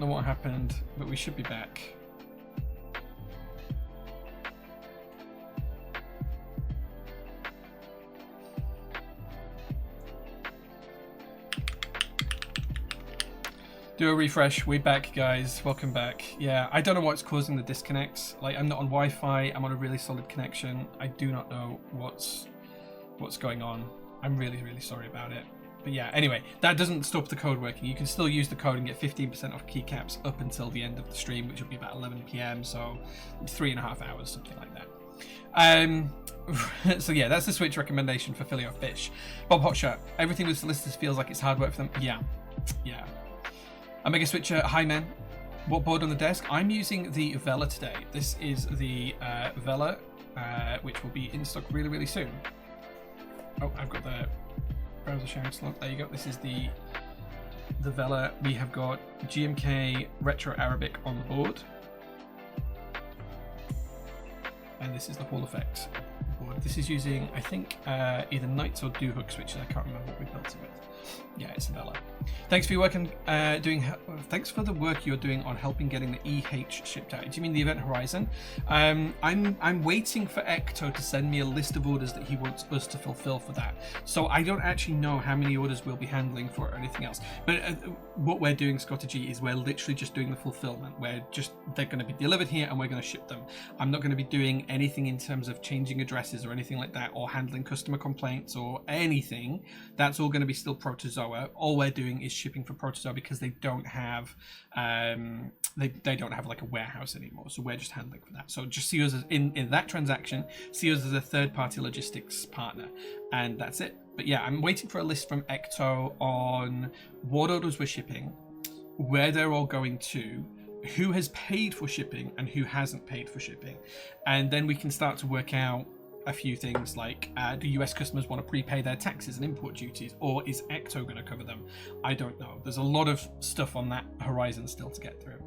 know what happened, but we should be back. Do a refresh. We're back, guys. Welcome back. Yeah, I don't know what's causing the disconnects. Like, I'm not on Wi-Fi. I'm on a really solid connection. I do not know what's going on. I'm really, really sorry about it. But yeah, anyway, that doesn't stop the code working. You can still use the code and get 15% off keycaps up until the end of the stream, which will be about 11 p.m. So 3.5 hours, something like that. So yeah, that's the Switch recommendation for Fillet of Fish. Bob Hotshot, everything with solicitors feels like it's hard work for them. Yeah. Omega Switcher, hi man. What board on the desk? I'm using the Vela today. This is the Vela, which will be in stock really, really soon. Oh, I've got the browser sharing slot. There you go. This is the Vela. We have got GMK Retro Arabic on the board. And this is the Hall Effect board. This is using, I think, either Knights or Doohook switches. I can't remember what we built it with. Yeah, it's Vela. Thanks for your work on thanks for the work you're doing on helping getting the EH shipped out. Do you mean the Event Horizon? I'm waiting for Ecto to send me a list of orders that he wants us to fulfill for that. So I don't actually know how many orders we'll be handling for it or anything else. But what we're doing, Scotty G, is we're literally just doing the fulfillment. They're going to be delivered here and we're going to ship them. I'm not going to be doing anything in terms of changing addresses or anything like that, or handling customer complaints or anything. That's all going to be still Protozoa. All we're doing is shipping for Protozoa because they don't have they don't have like a warehouse anymore, so we're just handling for that. So just see us as, in that transaction, see us as a third-party logistics partner, and that's it. But yeah, I'm waiting for a list from Ecto on what orders we're shipping, where they're all going to, who has paid for shipping and who hasn't paid for shipping, and then we can start to work out a few things like, do US customers want to prepay their taxes and import duties, or is Ecto going to cover them? I don't know. There's a lot of stuff on that horizon still to get through.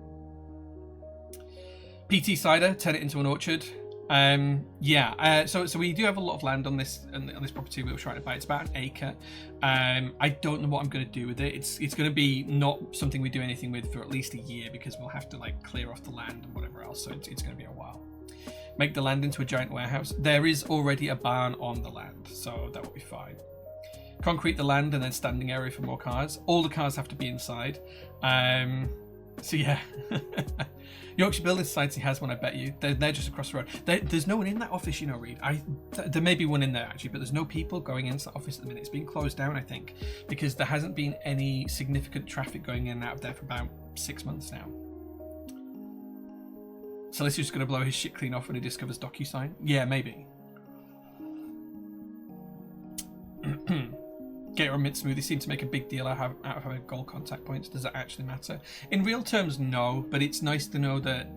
PT Cider, turn it into an orchard. So we do have a lot of land on this property we were trying to buy. It's about an acre. I don't know what I'm going to do with it. It's going to be not something we do anything with for at least a year, because we'll have to like clear off the land and whatever else. So it's going to be a while. Make the land into a giant warehouse. There is already a barn on the land, so that will be fine. Concrete the land and then standing area for more cars. All the cars have to be inside. So yeah. Yorkshire Building Society has one, I bet you. They're just across the road. There's no one in that office, you know, Reed. There may be one in there, actually, but there's no people going into that office at the minute. It's been closed down, I think, because there hasn't been any significant traffic going in and out of there for about 6 months now. Celestial's going to blow his shit clean off when he discovers DocuSign. Yeah, maybe. Gator and Mint Smoothie seem to make a big deal out of having gold contact points. Does that actually matter? In real terms, no, but it's nice to know that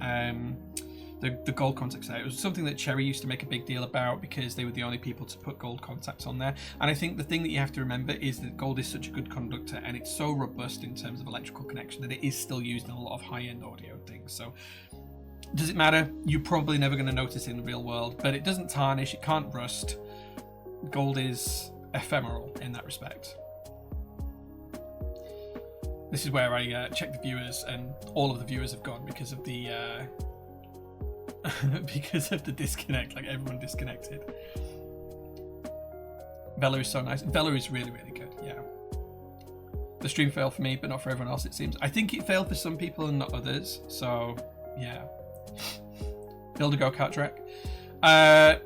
the gold contacts there. It was something that Cherry used to make a big deal about because they were the only people to put gold contacts on there. And I think the thing that you have to remember is that gold is such a good conductor and it's so robust in terms of electrical connection that it is still used in a lot of high-end audio things. So does it matter? You're probably never going to notice it in the real world, but it doesn't tarnish, it can't rust. Gold is ephemeral in that respect. This is where I check the viewers, and all of the viewers have gone because of the because of the disconnect. Like, everyone disconnected. Vela is so nice. Vela is really, really good. Yeah. The stream failed for me, but not for everyone else, it seems. I think it failed for some people and not others. So yeah. Build a go-kart track. I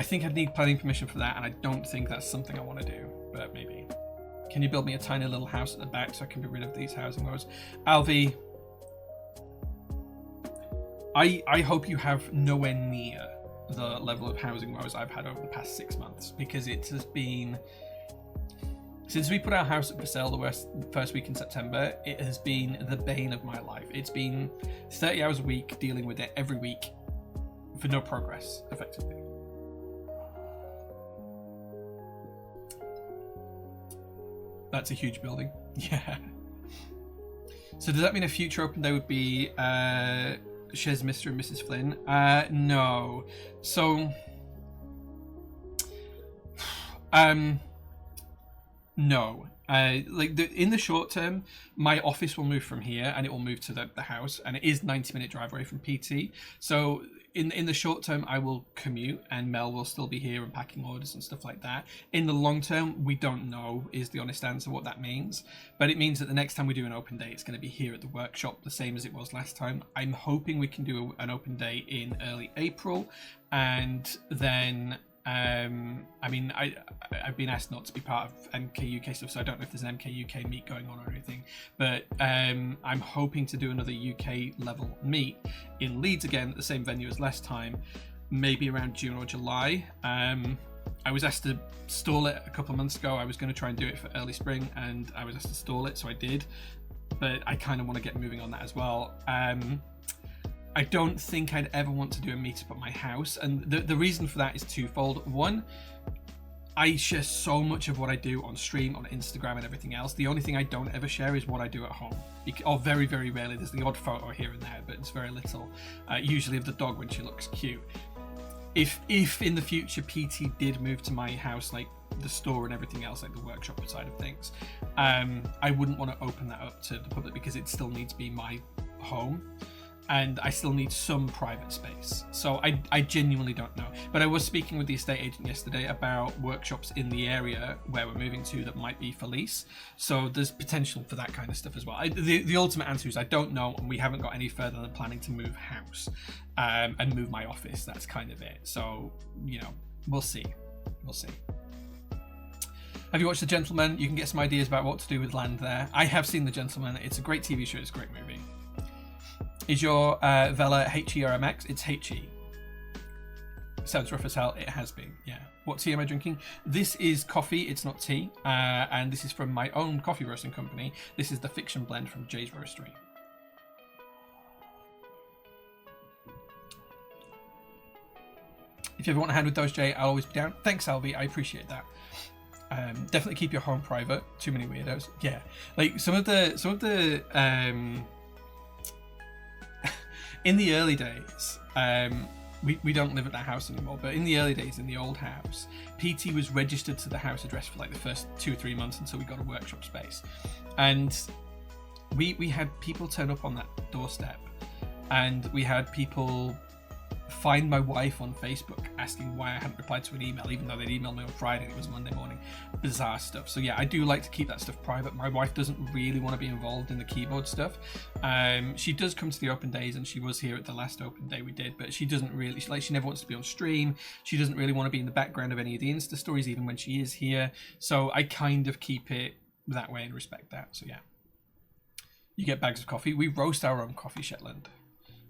think I'd need planning permission for that, and I don't think that's something I want to do, but maybe. Can you build me a tiny little house at the back so I can be rid of these housing woes? Alvi, I hope you have nowhere near the level of housing woes I've had over the past 6 months, because it has been, since we put our house up for sale the first week in September, it has been the bane of my life. It's been 30 hours a week dealing with it every week for no progress, effectively. That's a huge building. Yeah. So does that mean a future open day would be Shez, Mr. and Mrs. Flynn? No. So no. In the short term, my office will move from here and it will move to the house, and it is 90-minute drive away from PT. So in the short term, I will commute and Mel will still be here and packing orders and stuff like that. In the long term, we don't know is the honest answer what that means. But it means that the next time we do an open day, it's going to be here at the workshop, the same as it was last time. I'm hoping we can do an open day in early April, and then I mean, I've been asked not to be part of MK UK stuff, so I don't know if there's an MK UK meet going on or anything. But I'm hoping to do another UK level meet in Leeds again at the same venue as last time, maybe around June or July. I was asked to stall it a couple of months ago. I was going to try and do it for early spring, and I was asked to stall it, so I did. But I kind of want to get moving on that as well. I don't think I'd ever want to do a meetup at my house, and the reason for that is twofold. One, I share so much of what I do on stream, on Instagram and everything else. The only thing I don't ever share is what I do at home, or very, very rarely. There's the odd photo here and there, but it's very little, usually of the dog when she looks cute. If in the future PT did move to my house, like the store and everything else, like the workshop side of things, I wouldn't want to open that up to the public because it still needs to be my home. And I still need some private space. So I genuinely don't know. But I was speaking with the estate agent yesterday about workshops in the area where we're moving to that might be for lease. So there's potential for that kind of stuff as well. The ultimate answer is I don't know, and we haven't got any further than planning to move house and move my office. That's kind of it. So, you know, we'll see. We'll see. Have you watched The Gentleman? You can get some ideas about what to do with land there. I have seen The Gentleman. It's a great TV show. It's a great movie. Is your Vela HE or MX? It's HE. Sounds rough as hell. It has been, yeah. What tea am I drinking? This is coffee. It's not tea. And this is from my own coffee roasting company. This is the Fiction Blend from Jay's Roastery. If you ever want a hand with those, Jay, I'll always be down. Thanks, Alvi. I appreciate that. Definitely keep your home private. Too many weirdos. Yeah, like some of the in the early days, we don't live at that house anymore, but in the early days, in the old house, PT was registered to the house address for like the first 2 or 3 months until we got a workshop space. And we had people turn up on that doorstep, and we had people find my wife on Facebook asking why I hadn't replied to an email, even though they'd emailed me on Friday and it was Monday morning. Bizarre stuff. So yeah, I do like to keep that stuff private. My wife doesn't really want to be involved in the keyboard stuff. She does come to the open days, and she was here at the last open day we did, but she doesn't really, she never wants to be on stream. She doesn't really want to be in the background of any of the Insta stories, even when she is here. So I kind of keep it that way and respect that. So yeah. You get bags of coffee. We roast our own coffee, Shetland.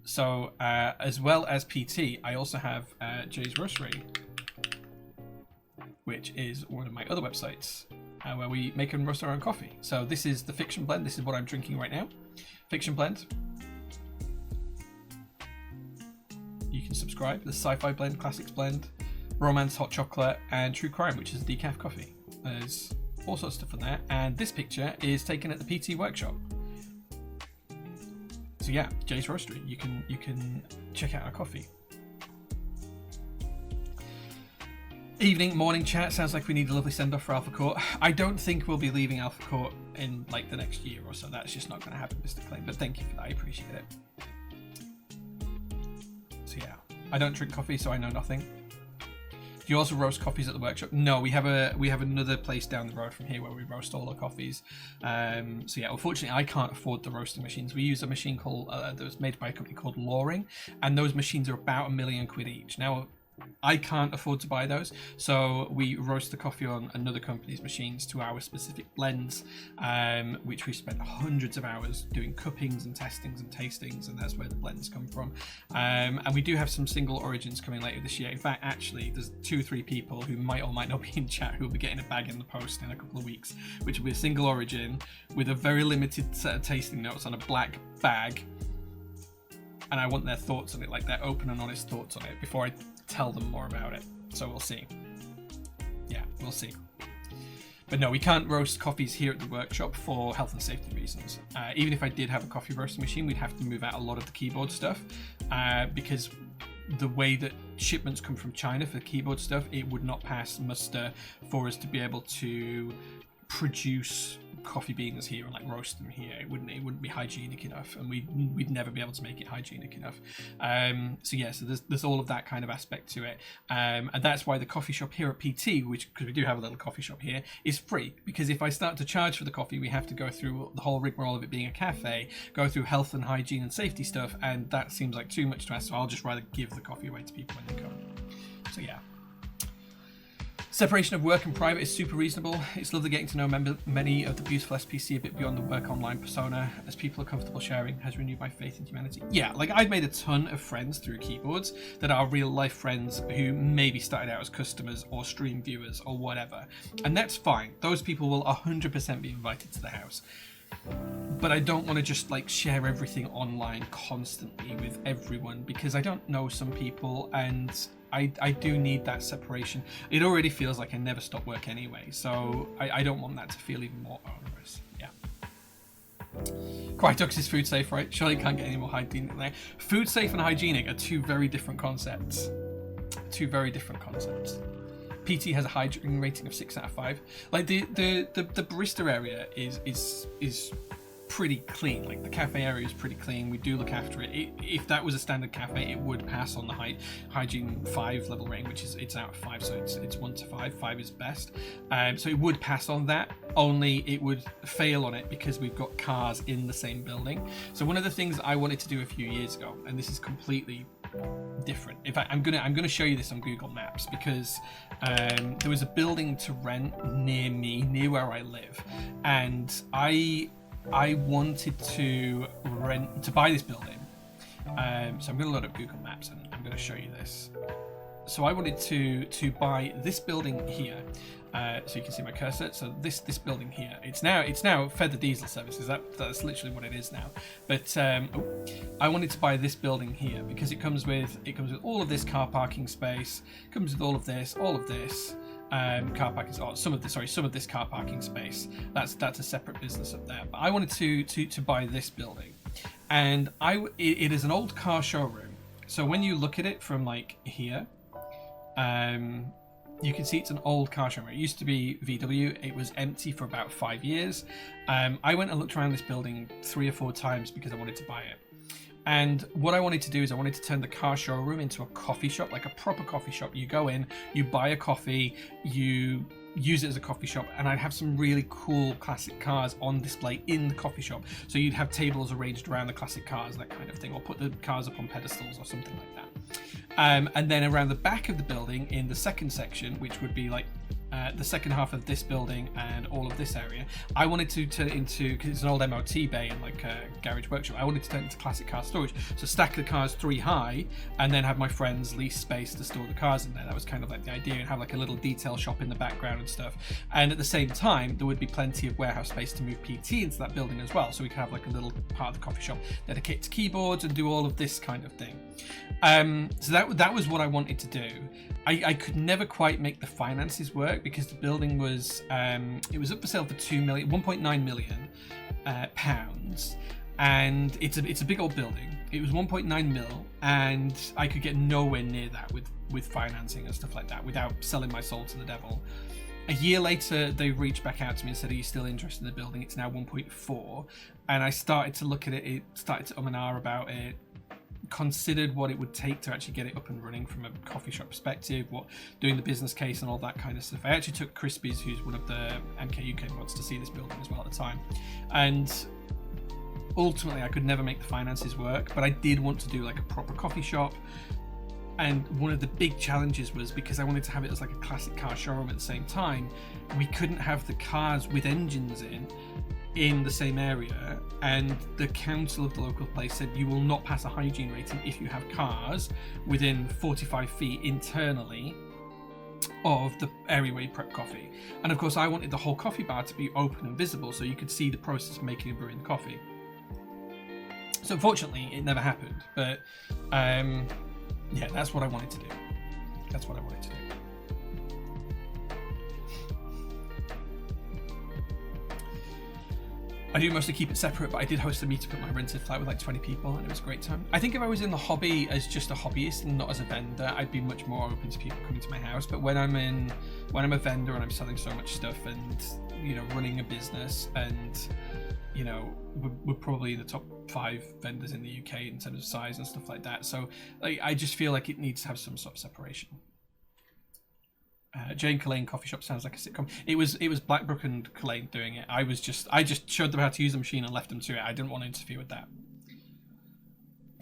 So, as well as PT, I also have Jay's Roastery, which is one of my other websites where we make and roast our own coffee. So this is the Fiction Blend. This is what I'm drinking right now. Fiction Blend. You can subscribe. The Sci-Fi Blend, Classics Blend, Romance Hot Chocolate, and True Crime, which is decaf coffee. There's all sorts of stuff in there. And this picture is taken at the PT workshop. So yeah, Jay's Roastery. You can check out our coffee. Evening, morning chat. Sounds like we need a lovely send-off for Alpha Court. I don't think we'll be leaving Alpha Court in like the next year or so. That's just not going to happen, Mr. Clay. But thank you for that. I appreciate it. So yeah, I don't drink coffee, so I know nothing. Do you also roast coffees at the workshop? No, we have another place down the road from here where we roast all our coffees. So yeah, unfortunately, I can't afford the roasting machines. We use a machine called that was made by a company called Loring, and those machines are about £1 million each. Now, I can't afford to buy those, so we roast the coffee on another company's machines to our specific blends, which we spent hundreds of hours doing cuppings and testings and tastings, and that's where the blends come from. And we do have some single origins coming later this year. In fact, actually, there's 2 or 3 people who might or might not be in chat who will be getting a bag in the post in a couple of weeks, which will be a single origin with a very limited set of tasting notes on a black bag. And I want their thoughts on it, like their open and honest thoughts on it, before I tell them more about it. So we'll see. Yeah, we'll see. But no, we can't roast coffees here at the workshop for health and safety reasons. Even if I did have a coffee roasting machine, we'd have to move out a lot of the keyboard stuff because the way that shipments come from China for the keyboard stuff, it would not pass muster for us to be able to produce coffee beans here and like roast them here. It wouldn't be hygienic enough, and we'd never be able to make it hygienic enough. So there's all of that kind of aspect to it, and that's why the coffee shop here at PT, because we do have a little coffee shop here, is free. Because if I start to charge for the coffee, we have to go through the whole rigmarole of it being a cafe, go through health and hygiene and safety stuff, and that seems like too much to ask. So I'll just rather give the coffee away to people when they come. So yeah. Separation of work and private is super reasonable. It's lovely getting to know many of the beautiful SPC a bit beyond the work online persona. As people are comfortable sharing, has renewed my faith in humanity. Yeah, like I've made a ton of friends through keyboards that are real life friends who maybe started out as customers or stream viewers or whatever. And that's fine. Those people will 100% be invited to the house. But I don't want to just like share everything online constantly with everyone, because I don't know some people, and I do need that separation. It already feels like I never stop work anyway, so I don't want that to feel even more onerous. Yeah. Quitux is food safe, right? Surely can't get any more hygienic than that. Food safe and hygienic are two very different concepts. Two very different concepts. PT has a hygiene rating of 6 out of 5. Like the barista area is pretty clean. Like the cafe area is pretty clean. We do look after it. If that was a standard cafe, it would pass on the hygiene 5 level rating, which is it's out of 5, so it's 1 to 5. 5 is best. So it would pass on that. Only it would fail on it because we've got cars in the same building. So one of the things I wanted to do a few years ago, and this is completely different. In fact, I'm gonna show you this on Google Maps, because there was a building to rent near where I live, and I wanted to buy this building. So I'm gonna load up Google Maps and I'm gonna show you this. So I wanted to buy this building here. So you can see my cursor. So this building here, it's now fed the diesel services. That's literally what it is now. But I wanted to buy this building here because it comes with all of this car parking space. Comes with all of this. Car parking. Oh, some of this car parking space. That's a separate business up there. But I wanted to buy this building, and it is an old car showroom. So when you look at it from like here, you can see it's an old car showroom. It used to be VW. It was empty for about 5 years. I went and looked around this building 3 or 4 times because I wanted to buy it. And what I wanted to do is I wanted to turn the car showroom into a coffee shop, like a proper coffee shop. You go in, you buy a coffee, you use it as a coffee shop, and I'd have some really cool classic cars on display in the coffee shop. So you'd have tables arranged around the classic cars, that kind of thing, or put the cars up on pedestals or something like that. And then around the back of the building, in the second section, which would be like the second half of this building and all of this area, I wanted to turn it into, because it's an old MOT bay and like a garage workshop, I wanted to turn it into classic car storage. So stack the cars 3 high and then have my friends lease space to store the cars in there. That was kind of like the idea, and have like a little detail shop in the background and stuff. And at the same time, there would be plenty of warehouse space to move PT into that building as well. So we could have like a little part of the coffee shop dedicated to keyboards and do all of this kind of thing. So that was what I wanted to do. I could never quite make the finances work because the building was it was up for sale for 1.9 million pounds, and it's a big old building. It was 1.9 mil, and I could get nowhere near that with financing and stuff like that without selling my soul to the devil. A year later, they reached back out to me and said, "Are you still interested in the building?" It's now 1.4, and I started to look at it. It started to and ah about it. Considered what it would take to actually get it up and running from a coffee shop perspective, doing the business case and all that kind of stuff. I actually took Crispy's, who's one of the MK UK mods, to see this building as well at the time, and ultimately I could never make the finances work, but I did want to do like a proper coffee shop. And one of the big challenges was, because I wanted to have it as like a classic car showroom at the same time, we couldn't have the cars with engines in the same area, and the council of the local place said you will not pass a hygiene rating if you have cars within 45 feet internally of the area where you prep coffee. And of course I wanted the whole coffee bar to be open and visible so you could see the process of making and brewing the coffee. So unfortunately it never happened, but yeah, that's what I wanted to do. That's what I wanted to do. I do mostly keep it separate, but I did host a meetup at my rented flat with like 20 people, and it was a great time. I think if I was in the hobby as just a hobbyist and not as a vendor, I'd be much more open to people coming to my house. But when I'm a vendor and I'm selling so much stuff and, you know, running a business, and, you know, we're probably in the top 5 vendors in the UK in terms of size and stuff like that. So like, I just feel like it needs to have some sort of separation. Jane Cullen Coffee Shop sounds like a sitcom. It was Blackbrook and Cullen doing it. I just showed them how to use the machine and left them to it. I didn't want to interfere with that.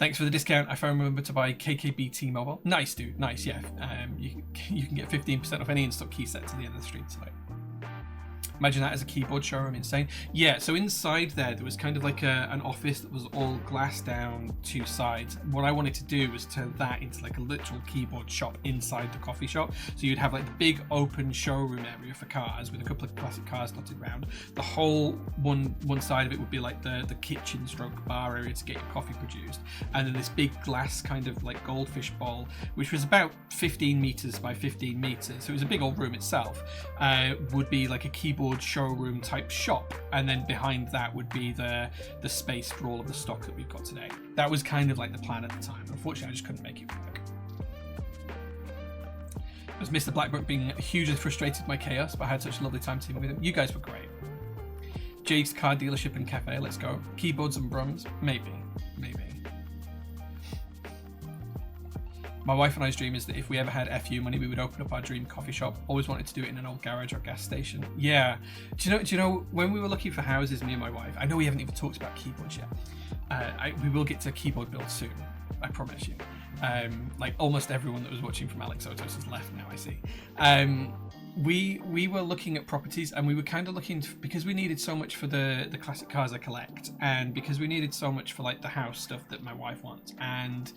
Thanks for the discount. I found remember to buy KKB T-Mobile. Nice, dude. Nice, yeah. You can get 15% off any in-stock key set to the end of the stream tonight. Imagine that as a keyboard showroom, insane. Yeah, so inside there was kind of like an office that was all glass down 2 sides. What I wanted to do was turn that into like a literal keyboard shop inside the coffee shop. So you'd have like the big open showroom area for cars with a couple of classic cars dotted around. The whole one side of it would be like the kitchen stroke bar area to get your coffee produced. And then this big glass kind of like goldfish bowl, which was about 15 meters by 15 meters. So it was a big old room itself, would be like a keyboard showroom type shop, and then behind that would be the space for all of the stock that we've got today. That was kind of like the plan at the time. Unfortunately, I just couldn't make it work. It was Mr. Blackbrook being hugely frustrated by chaos, but I had such a lovely time teaming with him. You guys were great. Jake's car dealership and cafe, let's go. Keyboards and brums, maybe. My wife and I's dream is that if we ever had FU money, we would open up our dream coffee shop. Always wanted to do it in an old garage or gas station. Yeah. Do you know when we were looking for houses, me and my wife, I know we haven't even talked about keyboards yet. We will get to keyboard build soon. I promise you. Like almost everyone that was watching from Alex Otos has left now, I see. We were looking at properties, and we were kind of looking because we needed so much for the classic cars I collect, and because we needed so much for like the house stuff that my wife wants, and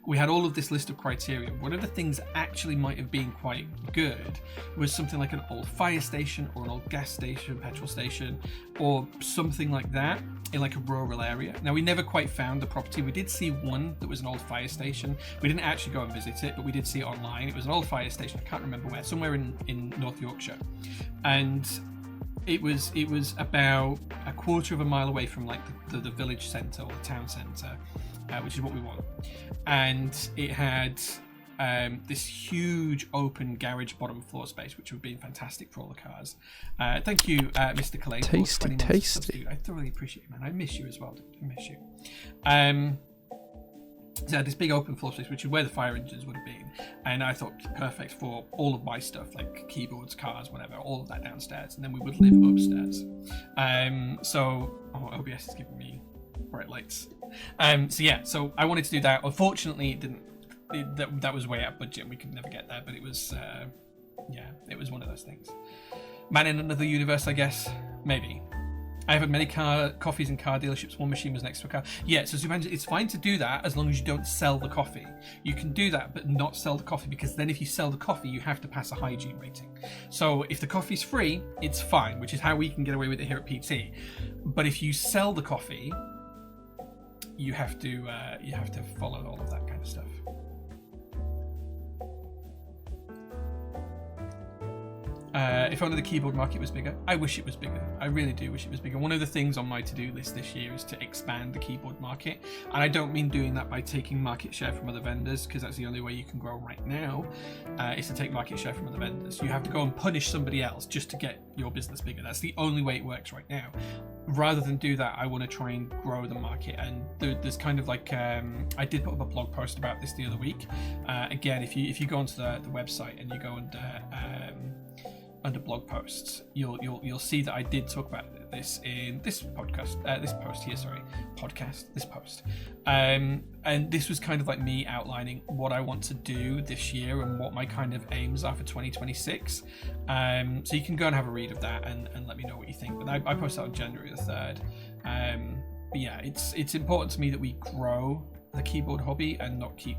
we had all of this list of criteria. One of the things that actually might have been quite good was something like an old fire station or an old gas station, petrol station, or something like that in like a rural area. Now, we never quite found the property. We did see one that was an old fire station. We didn't actually go and visit it, but we did see it online. It was an old fire station. I can't remember where, somewhere in North Yorkshire. And it was about a quarter of a mile away from like the village centre or the town centre, which is what we want. And it had this huge open garage bottom floor space, which would have been fantastic for all the cars. Thank you, Mr. Calais. Tasty. I thoroughly appreciate it, man. I miss you as well, dude. I miss you. So this big open floor space, which is where the fire engines would have been, and I thought perfect for all of my stuff, like keyboards, cars, whatever, all of that downstairs, and then we would live upstairs. OBS is giving me bright lights. So I wanted to do that. Unfortunately, it didn't. That was way out of budget. We could never get there, but it was, it was one of those things. Man in another universe, I guess. Maybe. I have had many coffees and car dealerships. One machine was next to a car. Yeah, so Zubanger, it's fine to do that as long as you don't sell the coffee. You can do that, but not sell the coffee, because then if you sell the coffee, you have to pass a hygiene rating. So if the coffee's free, it's fine, which is how we can get away with it here at PT. But if you sell the coffee, you have to follow all of that kind of stuff. If only the keyboard market was bigger. I wish it was bigger. I really do wish it was bigger. One of the things on my to-do list this year is to expand the keyboard market. And I don't mean doing that by taking market share from other vendors, because that's the only way you can grow right now, is to take market share from other vendors. You have to go and punish somebody else just to get your business bigger. That's the only way it works right now. Rather than do that, I want to try and grow the market. And there's kind of like, I did put up a blog post about this the other week. Again, if you go onto the website and you go under blog posts, you'll see that I did talk about this in this post. And this was kind of like me outlining what I want to do this year and what my kind of aims are for 2026. So you can go and have a read of that and let me know what you think. But I posted on January the 3rd. But yeah, it's important to me that we grow the keyboard hobby and not keep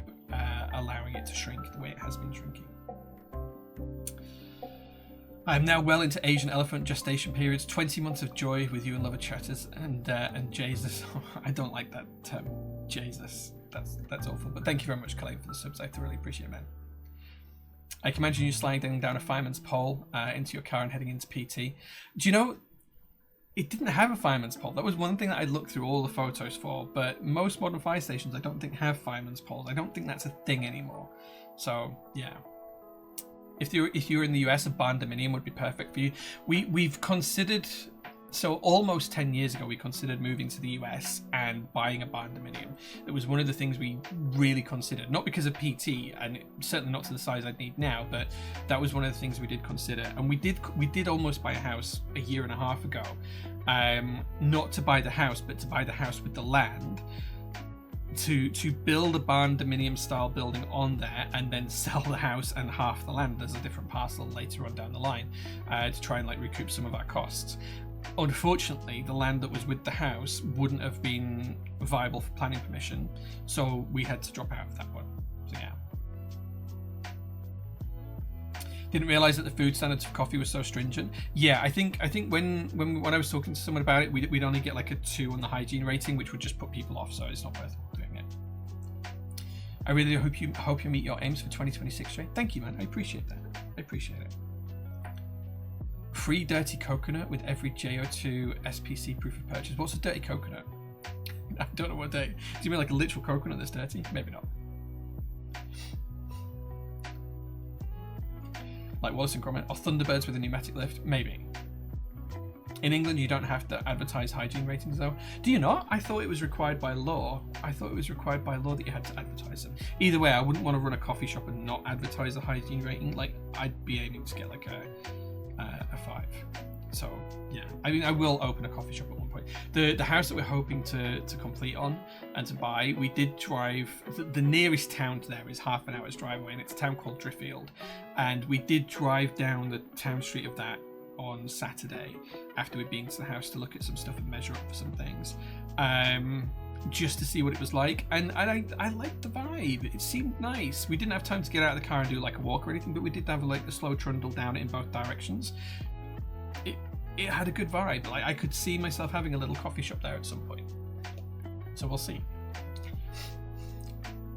allowing it to shrink the way it has been shrinking. I am now well into Asian elephant gestation periods. 20 months of joy with you and lover chatters and Jesus. I don't like that term, Jesus. That's awful. But thank you very much, Clay, for the subs. I thoroughly appreciate it, man. I can imagine you sliding down a fireman's pole into your car and heading into PT. Do you know? it didn't have a fireman's pole. That was one thing that I looked through all the photos for, but most modern fire stations I don't think have fireman's poles. I don't think that's a thing anymore. So yeah, if you're in the US, a barn dominium would be perfect for you. We've considered, so almost 10 years ago we considered moving to the US and buying a barn dominium. It was one of the things we really considered, not because of PT, and certainly not to the size I'd need now, but that was one of the things we did consider. And we did almost buy a house a year and a half ago, not to buy the house, but to buy the house with the land, to build a barn dominium style building on there, and then sell the house and half the land as a different parcel later on down the line, to try and like recoup some of our costs. Unfortunately, the land that was with the house wouldn't have been viable for planning permission, so we had to drop out of that one. So yeah. Didn't realize that the food standards for coffee was so stringent. Yeah, I think when I was talking to someone about it, we'd only get like a 2 on the hygiene rating, which would just put people off, so it's not worth doing it. I really hope you meet your aims for 2026, Jay. Thank you, man. I appreciate that. I appreciate it. Free dirty coconut with every JO2 SPC proof of purchase. What's a dirty coconut? I don't know what day. Do you mean like a literal coconut that's dirty? Maybe not. Like Wallace and Gromit, or Thunderbirds with a pneumatic lift? Maybe. In England, you don't have to advertise hygiene ratings, though. Do you not? I thought it was required by law. I thought it was required by law that you had to advertise them. Either way, I wouldn't want to run a coffee shop and not advertise a hygiene rating. Like, I'd be aiming to get like a 5. So yeah, I mean, I will open a coffee shop at one point. The house that we're hoping to complete on and to buy, we did drive, the nearest town to there is half an hour's drive away, and it's a town called Driffield, and we did drive down the town street of that on Saturday after we'd been to the house to look at some stuff and measure up for some things, just to see what it was like, and I liked the vibe. It seemed nice. We didn't have time to get out of the car and do like a walk or anything, but we did have like a slow trundle down it in both directions. It had a good vibe. Like, I could see myself having a little coffee shop there at some point. So we'll see.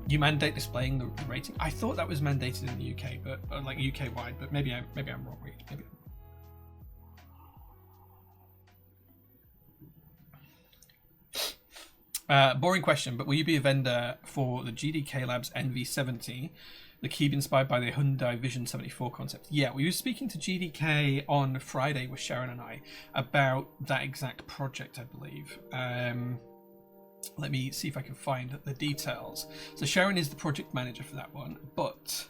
You mandate displaying the rating? I thought that was mandated in the UK, but like UK wide. But maybe I'm wrong. Maybe. Boring question, but will you be a vendor for the GDK Labs NV70, the keyboard inspired by the Hyundai Vision 74 concept? Yeah, we were speaking to GDK on Friday with Sharon and I about that exact project, I believe. Let me see if I can find the details. So Sharon is the project manager for that one, but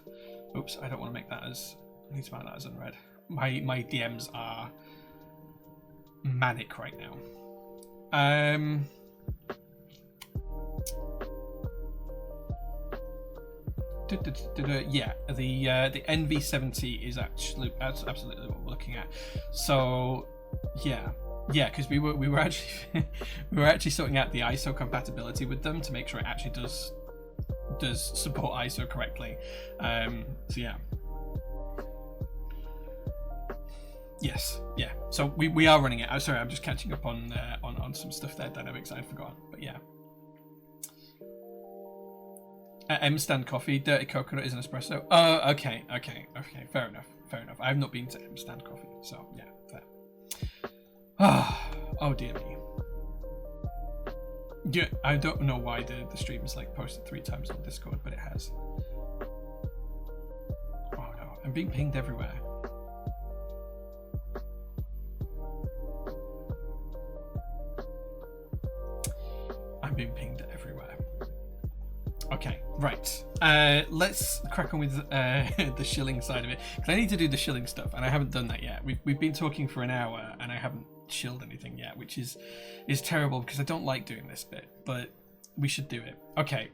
oops, I don't want to make that as, I need to mark that as unread. My DMs are manic right now. Yeah, the NV70 is absolutely what we're looking at. So yeah, because we were actually sorting out the ISO compatibility with them to make sure it actually does support ISO correctly. So yeah. Yes, yeah. So we are running it. I'm sorry, I'm just catching up on some stuff there, dynamics I'd forgotten. But yeah. M Stand Coffee, dirty coconut is an espresso. Oh, okay. Fair enough. I have not been to M Stand Coffee, so yeah, fair. Oh dear me. Yeah, I don't know why the stream is like posted 3 times on Discord, but it has. Oh no, I'm being pinged everywhere. I'm being pinged everywhere. Okay, right. Let's crack on with the shilling side of it, because I need to do the shilling stuff, and I haven't done that yet. We've been talking for an hour, and I haven't shilled anything yet, which is terrible because I don't like doing this bit, but we should do it. Okay.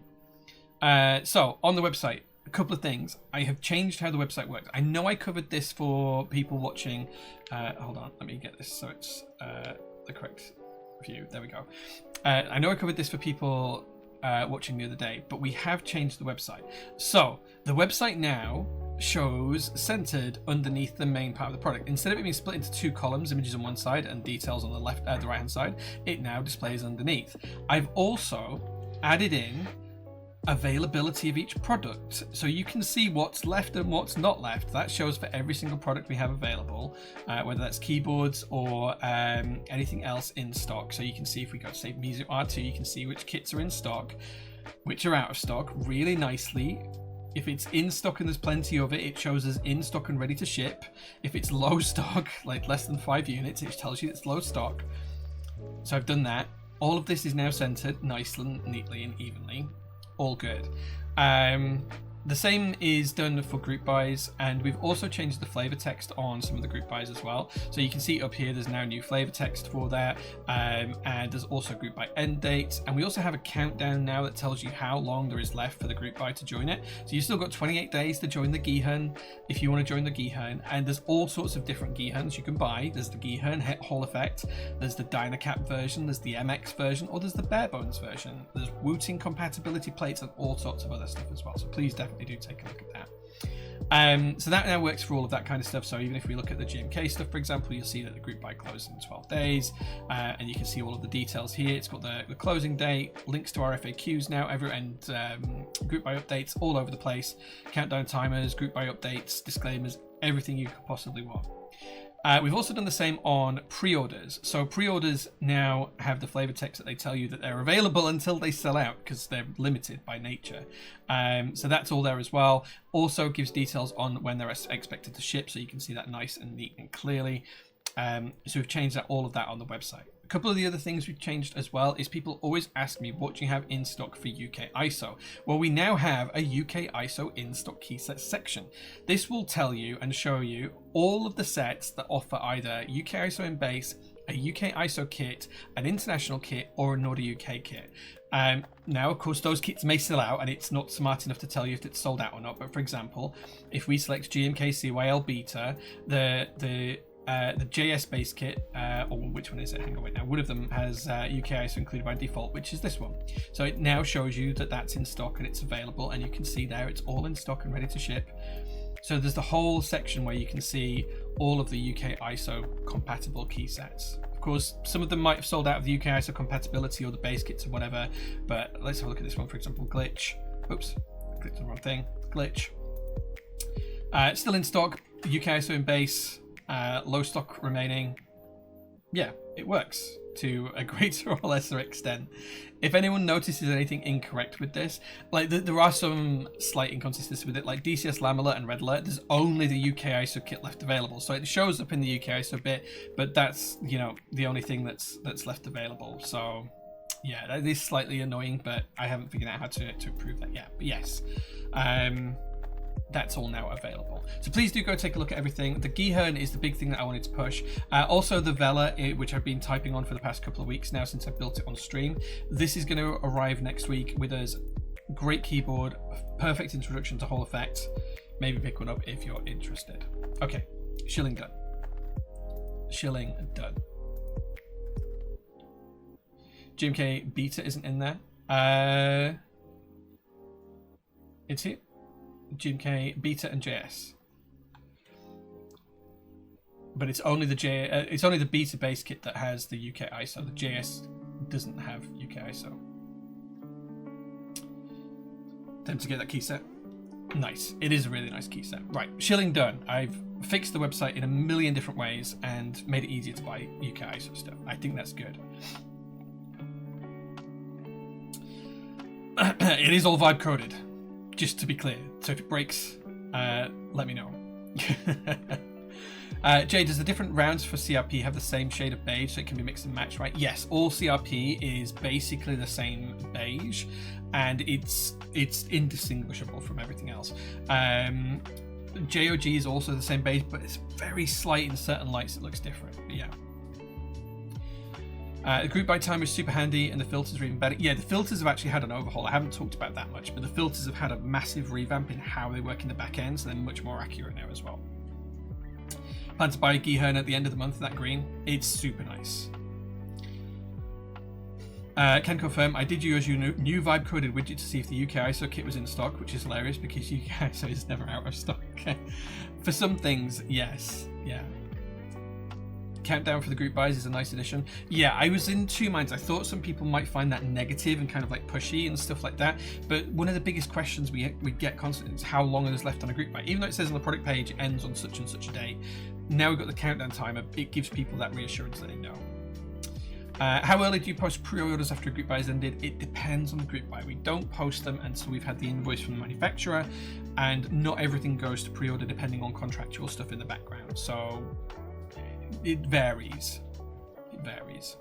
So on the website, a couple of things. I have changed how the website works. I know I covered this for people watching. Hold on, let me get this so it's the correct view. There we go. I know I covered this for people watching the other day, but we have changed the website. So the website now shows centered underneath the main part of the product. Instead of it being split into 2 columns, images on one side and details on the left, the right hand side, it now displays underneath. I've also added in availability of each product, so you can see what's left and what's not left. That shows for every single product we have available, whether that's keyboards or anything else in stock. So you can see if we go to say Music R2, you can see which kits are in stock, which are out of stock really nicely. If it's in stock and there's plenty of it, it shows as in stock and ready to ship. If it's low stock, like less than 5 units, it tells you it's low stock. So I've done that. All of this is now centered nicely, neatly and evenly. All good. The same is done for group buys, and we've also changed the flavor text on some of the group buys as well. So you can see up here there's now new flavor text for that, and there's also group buy end dates, and we also have a countdown now that tells you how long there is left for the group buy to join it. So you've still got 28 days to join the Gihun if you want to join the Gihun, and there's all sorts of different Gihuns you can buy. There's the Gihun Hall Effect, there's the Dynacap version, there's the MX version, or there's the bare bones version. There's Wooting compatibility plates and all sorts of other stuff as well, so please definitely do take a look at that. So that now works for all of that kind of stuff. So even if we look at the GMK stuff, for example, you'll see that the group buy closes in 12 days, and you can see all of the details here. It's got the closing date, links to our FAQs now, and group buy updates all over the place, countdown timers, group buy updates, disclaimers, everything you could possibly want. We've also done the same on pre-orders. So pre-orders now have the flavor text that they tell you that they're available until they sell out, because they're limited by nature. So that's all there as well. Also gives details on when they're expected to ship, so you can see that nice and neat and clearly. So we've changed all of that on the website. A couple of the other things we've changed as well is people always ask me, what do you have in stock for UK ISO? Well, we now have a UK ISO in stock key set section. This will tell you and show you all of the sets that offer either UK ISO in base, a UK ISO kit, an international kit, or a Nordic UK kit. Now, of course, those kits may sell out, and it's not smart enough to tell you if it's sold out or not. But for example, if we select GMK CYL Beta, the JS base kit, or which one is it? Hang on, wait now. One of them has UK ISO included by default, which is this one. So it now shows you that that's in stock and it's available, and you can see there it's all in stock and ready to ship. So there's the whole section where you can see all of the UK ISO compatible key sets. Of course, some of them might have sold out of the UK ISO compatibility or the base kits or whatever, but let's have a look at this one, for example, Glitch. Oops, clicked on the wrong thing. Glitch. Still in stock, UK ISO in base. Low stock remaining. Yeah, it works to a greater or lesser extent. If anyone notices anything incorrect with this, like there are some slight inconsistencies with it, like DCS Lam Alert and Red Alert, there's only the UK ISO kit left available, so it shows up in the UK ISO bit, but that's, you know, the only thing that's left available. So yeah, that is slightly annoying, but I haven't figured out how to improve that yet. But yes, that's all now available. So please do go take a look at everything. The Gihun is the big thing that I wanted to push. Also the Vela, which I've been typing on for the past couple of weeks now since I built it on stream. This is going to arrive next week with us. Great keyboard, perfect introduction to Hall Effect. Maybe pick one up if you're interested. Okay, shilling done. Shilling done. GMK Beta isn't in there. It's here. GMK Beta and JS, but it's only the Beta base kit that has the UK ISO. The JS doesn't have UK ISO. Time to get that key set. Nice. It is a really nice key set. Right, shilling done. I've fixed the website in a million different ways and made it easier to buy UK ISO stuff. I think that's good. It is all vibe coded, just to be clear. So if it breaks, let me know. Jay, does the different rounds for CRP have the same shade of beige so it can be mixed and matched, right? Yes, all CRP is basically the same beige, and it's indistinguishable from everything else. JOG is also the same beige, but it's very slight in certain lights. It looks different, but yeah. The group buy timer is super handy, and the filters are even better. Yeah, the filters have actually had an overhaul. I haven't talked about that much, but the filters have had a massive revamp in how they work in the back end, so they're much more accurate now as well. Plan to buy a Gihun at the end of the month, that green. It's super nice. Can confirm, I did use your new vibe coded widget to see if the UK ISO kit was in stock, which is hilarious because UK ISO is never out of stock. For some things, yes. Yeah. countdown for the group buys is a nice addition. Yeah, I was in two minds. I thought some people might find that negative and kind of like pushy and stuff like that. But one of the biggest questions we get constantly is how long is left on a group buy. Even though it says on the product page it ends on such and such a day, now we've got the countdown timer. It gives people that reassurance that they know. How early do you post pre-orders after a group buy is ended? It depends on the group buy. We don't post them until we've had the invoice from the manufacturer, and not everything goes to pre-order depending on contractual stuff in the background. So it varies. It varies.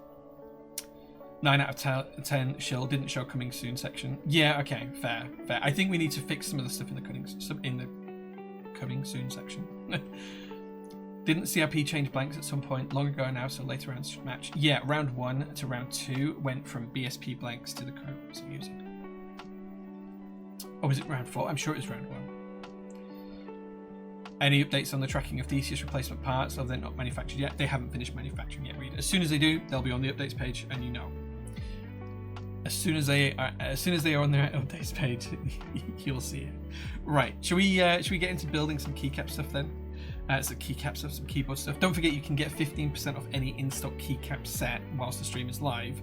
9 out of 10 shill didn't show coming soon section. Yeah, okay, fair. I think we need to fix some of the stuff in the coming soon section. Didn't CRP change blanks at some point long ago now, so later round match? Yeah, round 1 to round 2 went from BSP blanks to the codes I'm using. Oh, was it round 4? I'm sure it was round 1. Any updates on the tracking of Theseus replacement parts? Or they're not manufactured yet? They haven't finished manufacturing yet, Reed. As soon as they do, they'll be on the updates page, and you know. As soon as they are on their updates page, you'll see it. Right, should we get into building some keycap stuff then? Some keycap stuff, some keyboard stuff. Don't forget you can get 15% off any in-stock keycap set whilst the stream is live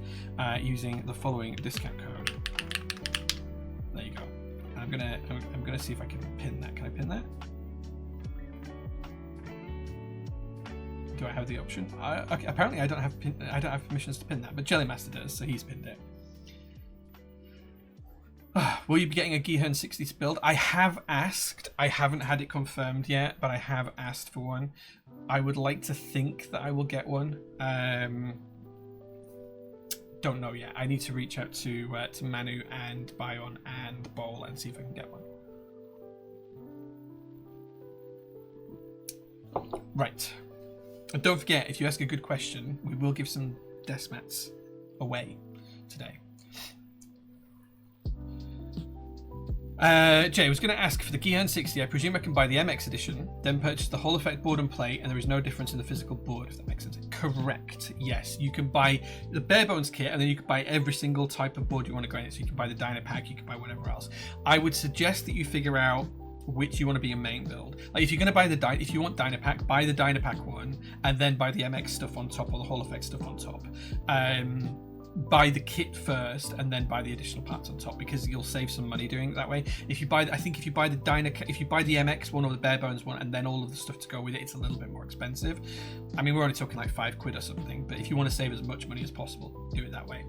using the following discount code. There you go. I'm gonna see if I can pin that. Can I pin that? Do I have the option? Okay, apparently I don't have permissions to pin that, but Jellymaster does, so he's pinned it. Will you be getting a Gihern 60 to build? I have asked. I haven't had it confirmed yet, but I have asked for one. I would like to think that I will get one. Don't know yet. I need to reach out to Manu and Bion and Bowl and see if I can get one. Right. And don't forget, if you ask a good question, we will give some desk mats away today. Jay was going to ask for the Gihern 60. I presume I can buy the MX edition, then purchase the whole effect board and plate, and there is no difference in the physical board, if that makes sense. Correct. Yes, you can buy the bare bones kit, and then you can buy every single type of board you want to go in it. So you can buy the Dynapack, you can buy whatever else. I would suggest that you figure out which you want to be your main build. Like if you're going to buy if you want Dynapack, buy the Dynapack one, and then buy the MX stuff on top or the whole effect stuff on top. Buy the kit first and then buy the additional parts on top, because you'll save some money doing it that way. If you buy the MX one or the bare bones one and then all of the stuff to go with it, it's a little bit more expensive. I mean, we're only talking like £5 or something, but if you want to save as much money as possible, do it that way.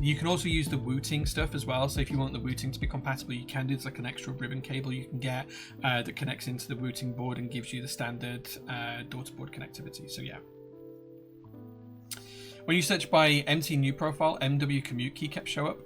You can also use the Wooting stuff as well. So if you want the Wooting to be compatible, you can do. It's like an extra ribbon cable you can get that connects into the Wooting board and gives you the standard door-to-board connectivity. So yeah. When you search by MT new profile, MW commute keycaps show up.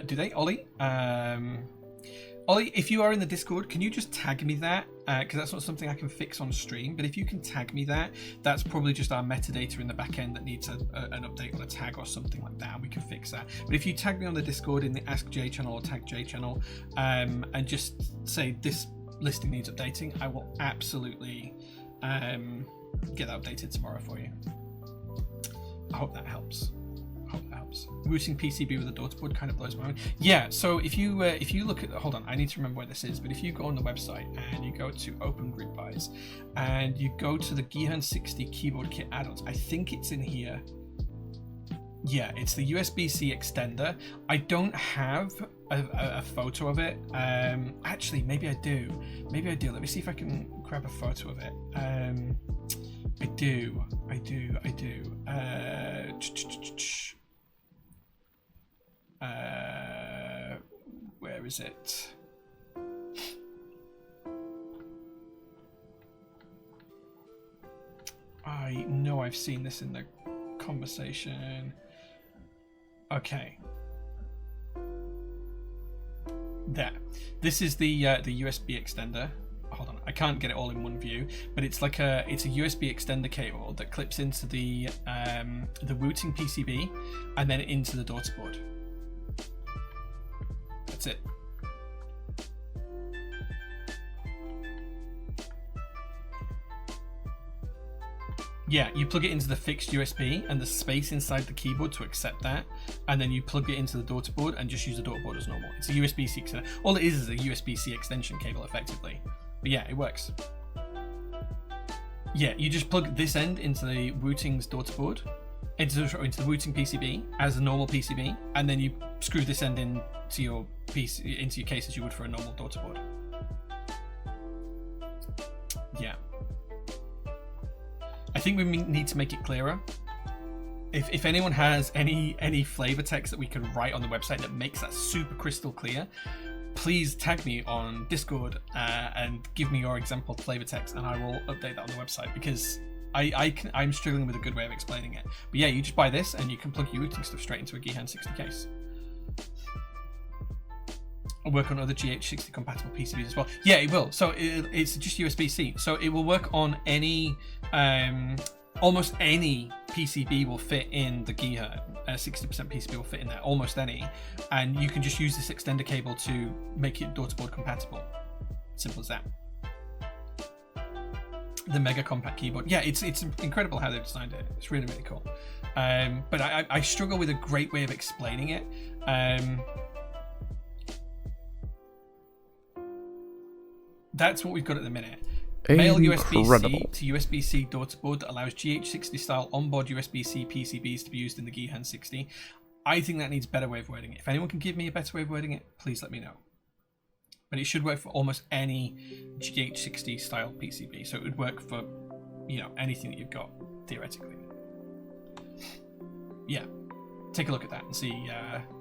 Do they, Ollie? Ollie, if you are in the Discord, can you just tag me that? Because that's not something I can fix on stream. But if you can tag me that, that's probably just our metadata in the back end that needs an update on a tag or something like that. We can fix that. But if you tag me on the Discord in the Ask J channel or Tag J channel, and just say this listing needs updating, I will absolutely get that updated tomorrow for you. I hope that helps. Routing PCB with a daughterboard kind of blows my mind. Yeah, so if you look at, hold on, I need to remember where this is, but if you go on the website and you go to Open Group Buys and you go to the Gihern 60 keyboard kit add-ons, I think it's in here. Yeah, it's the USB-C extender. I don't have a photo of it. Actually, maybe I do. Let me see if I can grab a photo of it. I do. Where is it? I know I've seen this in the conversation. Okay. There. This is the USB extender. Hold on, I can't get it all in one view, but it's like it's a USB extender cable that clips into the Wooting PCB and then into the daughterboard. That's it. Yeah, you plug it into the fixed USB and the space inside the keyboard to accept that, and then you plug it into the daughterboard and just use the daughterboard as normal. It's a USB-C extender. All it is a USB-C extension cable, effectively. But yeah, it works. Yeah, you just plug this end into the Wooting's daughter board, into the Wooting PCB as a normal PCB, and then you screw this end into your case as you would for a normal daughter board. Yeah. I think we need to make it clearer. If anyone has any flavor text that we can write on the website that makes that super crystal clear, please tag me on Discord and give me your example flavor text, and I will update that on the website, because I'm struggling with a good way of explaining it. But yeah, you just buy this and you can plug your routing stuff straight into a Gihan 60 case. I'll work on other GH60 compatible PCBs as well. Yeah, it will. So it's just USB-C. So it will work on any, almost any PCB will fit in the Giha. 60% PCB will fit in there, almost any. And you can just use this extender cable to make it daughterboard compatible. Simple as that. The mega compact keyboard. Yeah, it's incredible how they've designed it. It's really, really cool. But I struggle with a great way of explaining it. That's what we've got at the minute. Male USB-C to USB-C daughterboard that allows GH60 style onboard USB-C PCBs to be used in the Gihan 60. I think that needs a better way of wording it. If anyone can give me a better way of wording it, please let me know. But it should work for almost any GH60 style PCB. So it would work for, you know, anything that you've got, theoretically. Yeah. Take a look at that and see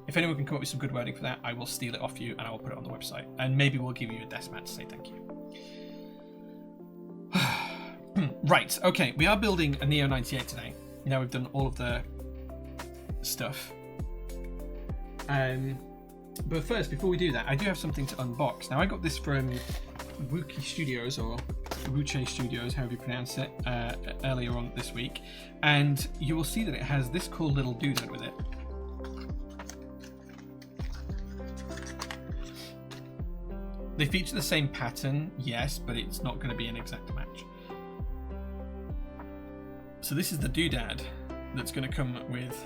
if anyone can come up with some good wording for that. I will steal it off you and I will put it on the website, and maybe we'll give you a desk mat to say thank you. Right, okay, we are building a Neo98 today. Now we've done all of the stuff. But first, before we do that, I do have something to unbox. Now I got this from Wookie Studios, or Wuche Studios, however you pronounce it, earlier on this week, and you will see that it has this cool little doodad with it. They feature the same pattern, yes, but it's not going to be an exact match. So this is the doodad that's going to come with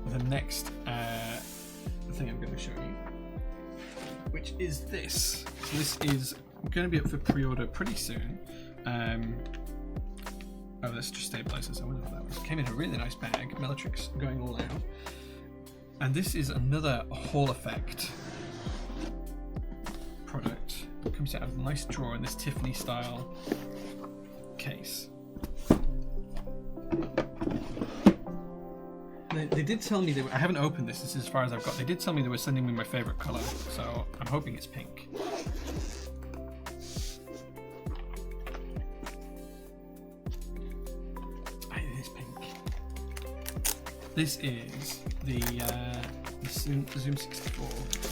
the next thing I'm going to show you, which is this. So this is going to be up for pre-order pretty soon. Oh, that's just stabilizers. I wonder what that was. Came in a really nice bag. Bellatrix going all out. And this is another Hall Effect product. It comes out of a nice drawer in this Tiffany style case. They did tell me I haven't opened this. This is as far as I've got. They did tell me they were sending me my favorite color, so I'm hoping it's pink. It is pink. This is the Zoom 64. Yeah.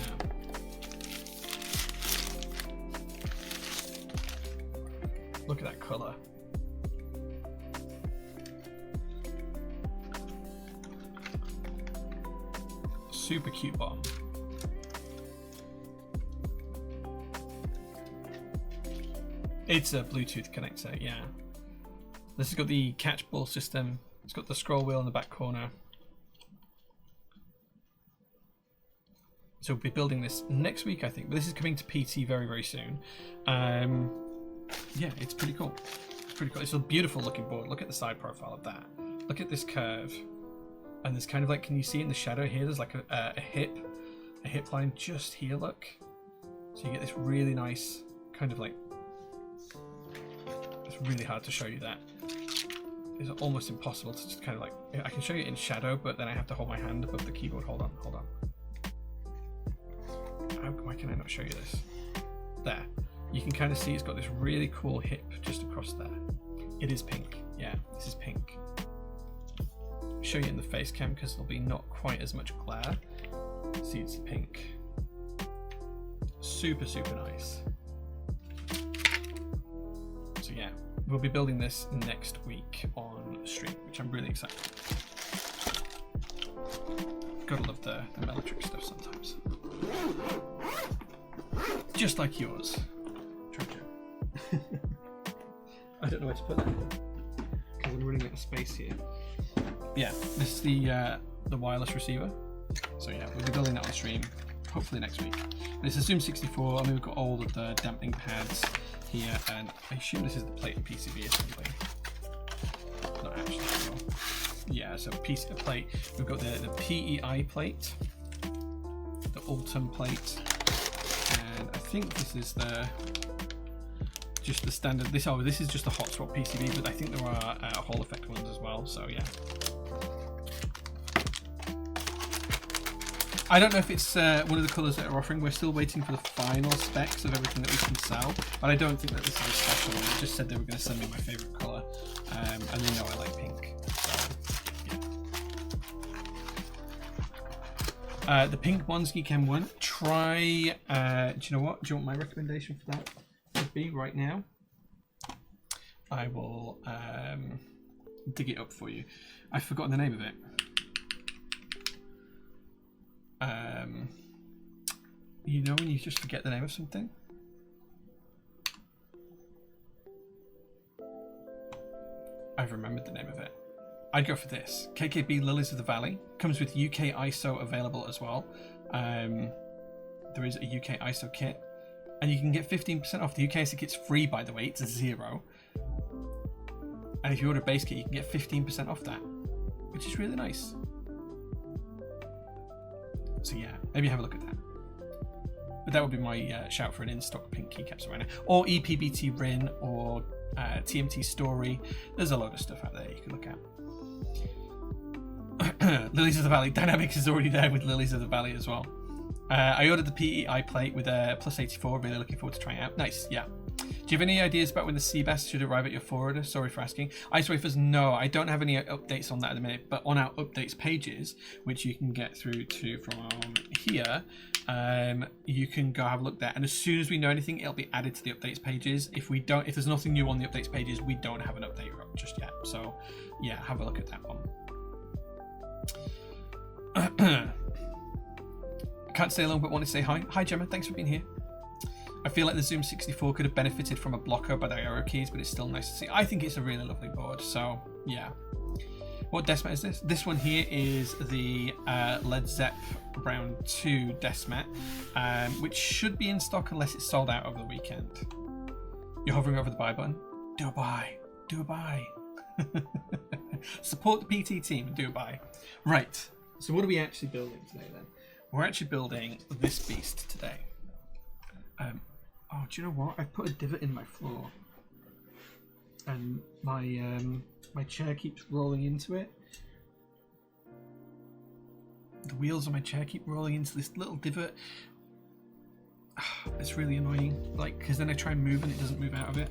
Look at that color. Super cute bottom. It's a Bluetooth connector, yeah. This has got the catch ball system. It's got the scroll wheel in the back corner. So we'll be building this next week, I think. But this is coming to PT very, very soon. Yeah, it's pretty cool. It's pretty cool. It's a beautiful looking board. Look at the side profile of that. Look at this curve. And there's kind of like, can you see in the shadow here? There's like a hip line just here, look. So you get this really nice kind of like, it's really hard to show you that. It's almost impossible to just kind of like, I can show you in shadow, but then I have to hold my hand above the keyboard. Hold on. Why can I not show you this? There. You can kind of see it's got this really cool hip just across there. It is pink. Yeah, this is pink. I'll show you in the face cam because there'll be not quite as much glare. See, it's pink. Super, super nice. So yeah, we'll be building this next week on stream, which I'm really excited about. Gotta love the Bellatrix stuff sometimes. Just like yours. Treasure. I don't know where to put that because I'm running out of space here. Yeah, this is the wireless receiver. So yeah, we'll be building that on stream hopefully next week. This is Zoom 64. I mean, we've got all of the dampening pads here, and I assume this is the plated PCB assembly. not actually. So, yeah, so piece of plate. We've got the PEI plate, the Ultim plate, and I think this is just the standard. This is just the hot swap PCB, but I think there are Hall effect ones as well. So yeah. I don't know if it's one of the colours that are offering. We're still waiting for the final specs of everything that we can sell, but I don't think that this is a special one. They just said they were going to send me my favourite colour, and they know I like pink. So, yeah. The pink Monsky Chem one. Try. Do you know what? Do you want my recommendation for that would be right now? I will dig it up for you. I've forgotten the name of it. You know when you just forget the name of something? I've remembered the name of it. I'd go for this. KKB Lilies of the Valley. Comes with UK ISO available as well. There is a UK ISO kit. And you can get 15% off. The UK ISO kit's free, by the way. It's a 0. And if you order a base kit, you can get 15% off that. Which is really nice. So yeah, maybe have a look at that. But that would be my shout for an in-stock pink keycaps right now. Or EPBT Rin or TMT Story. There's a load of stuff out there you can look at. Lilies of the Valley. Dynamics is already there with Lilies of the Valley as well. I ordered the PEI plate with a plus 84. Really looking forward to trying it out. Nice, yeah. Do you have any ideas about when the Seabass should arrive at your forwarder? Sorry for asking. Ice Wafers, no, I don't have any updates on that at the minute, but on our updates pages, which you can get through to from here, you can go have a look there. And as soon as we know anything, it'll be added to the updates pages. If there's nothing new on the updates pages, we don't have an update just yet. So yeah, have a look at that one. I can't stay long, but want to say hi. Hi, Gemma. Thanks for being here. I feel like the Zoom 64 could have benefited from a blocker by the arrow keys, but it's still nice to see. I think it's a really lovely board, so yeah. What Desmat is this? This one here is the Led Zepp Round 2 Desmat, which should be in stock unless it's sold out over the weekend. You're hovering over the buy button. Do a buy. Do a buy. Support the PT team and do a buy. Right. So what are we actually building today then? We're actually building this beast today. Oh, do you know what? I've put a divot in my floor, and my chair keeps rolling into it. The wheels on my chair keep rolling into this little divot. It's really annoying. Like, because then I try and move and it doesn't move out of it.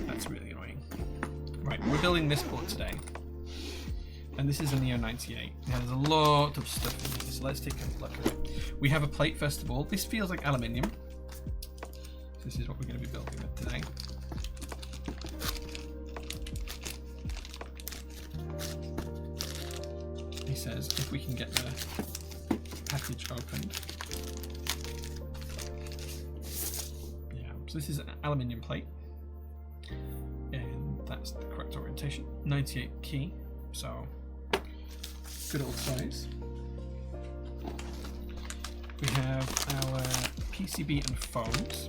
That's really annoying. Right, we're building this board today. And this is a Neo98. Now there's a lot of stuff in here, so let's take a look at it. We have a plate first of all. This feels like aluminium. So this is what we're going to be building with today. He says if we can get the package opened. Yeah, so this is an aluminium plate. And that's the correct orientation. 98 key, so good old size. We have our PCB and foams.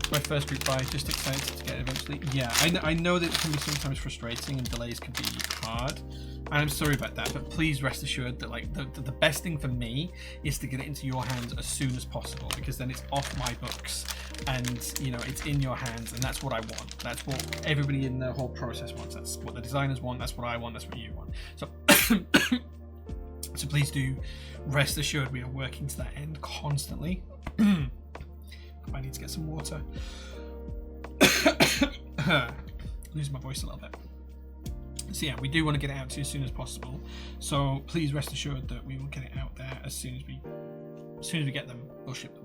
My first group buy, just excited to get it eventually. Yeah, I know that it can be sometimes frustrating and delays can be hard. And I'm sorry about that, but please rest assured that like the best thing for me is to get it into your hands as soon as possible, because then it's off my books and you know it's in your hands, and that's what I want. That's what everybody in the whole process wants. That's what the designers want. That's what I want. That's what you want. So so please do rest assured we are working to that end constantly. I need to get some water. Losing my voice a little bit. So yeah, we do want to get it out to you as soon as possible. So please rest assured that we will get it out there as soon as we get them. We'll ship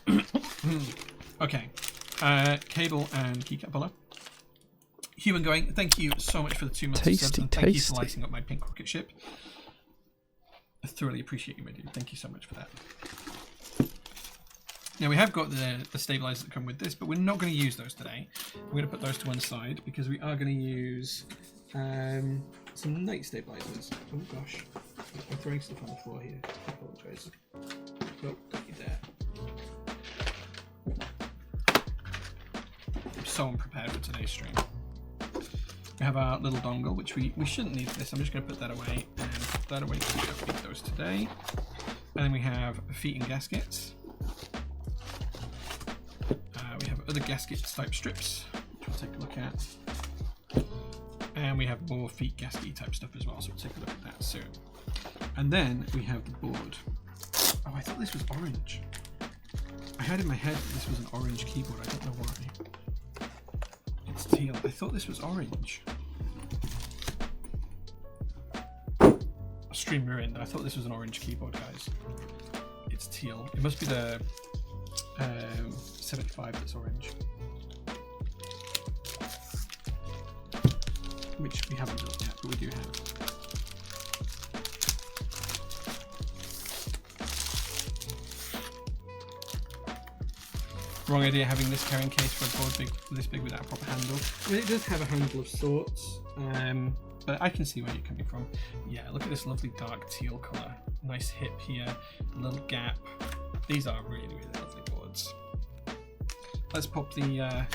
them. Okay, cable and keycap below. Human going. Thank you so much for the 2 months. Tasty, and thank you for lighting up my pink rocket ship. I thoroughly appreciate you, my dude. Thank you so much for that. Now we have got the stabilizers that come with this, but we're not going to use those today. We're going to put those to one side because we are going to use some night stabilizers. Oh gosh, I'm throwing stuff on the floor here. I apologize. Oh, don't you dare. so unprepared for today's stream. We have our little dongle, which we shouldn't need for this. I'm just going to put that away and put that away because we don't need those today. And then we have feet and gaskets. We have other gaskets type strips, which we'll take a look at. And we have more feet gasket type stuff as well, so we'll take a look at that soon. And then we have the board. Oh, I thought this was orange. I had in my head that this was an orange keyboard. I don't know why. It's teal. I thought this was orange. Stream ruined. I thought this was an orange keyboard, guys. It's teal. It must be the 75 that's orange. Which we haven't built yet, but we do have. Wrong idea having this carrying case for a board this big without a proper handle. I mean, it does have a handle of sorts, but I can see where you're coming from. Yeah, look at this lovely dark teal colour. Nice hip here, a little gap. These are really, really lovely boards. Let's pop the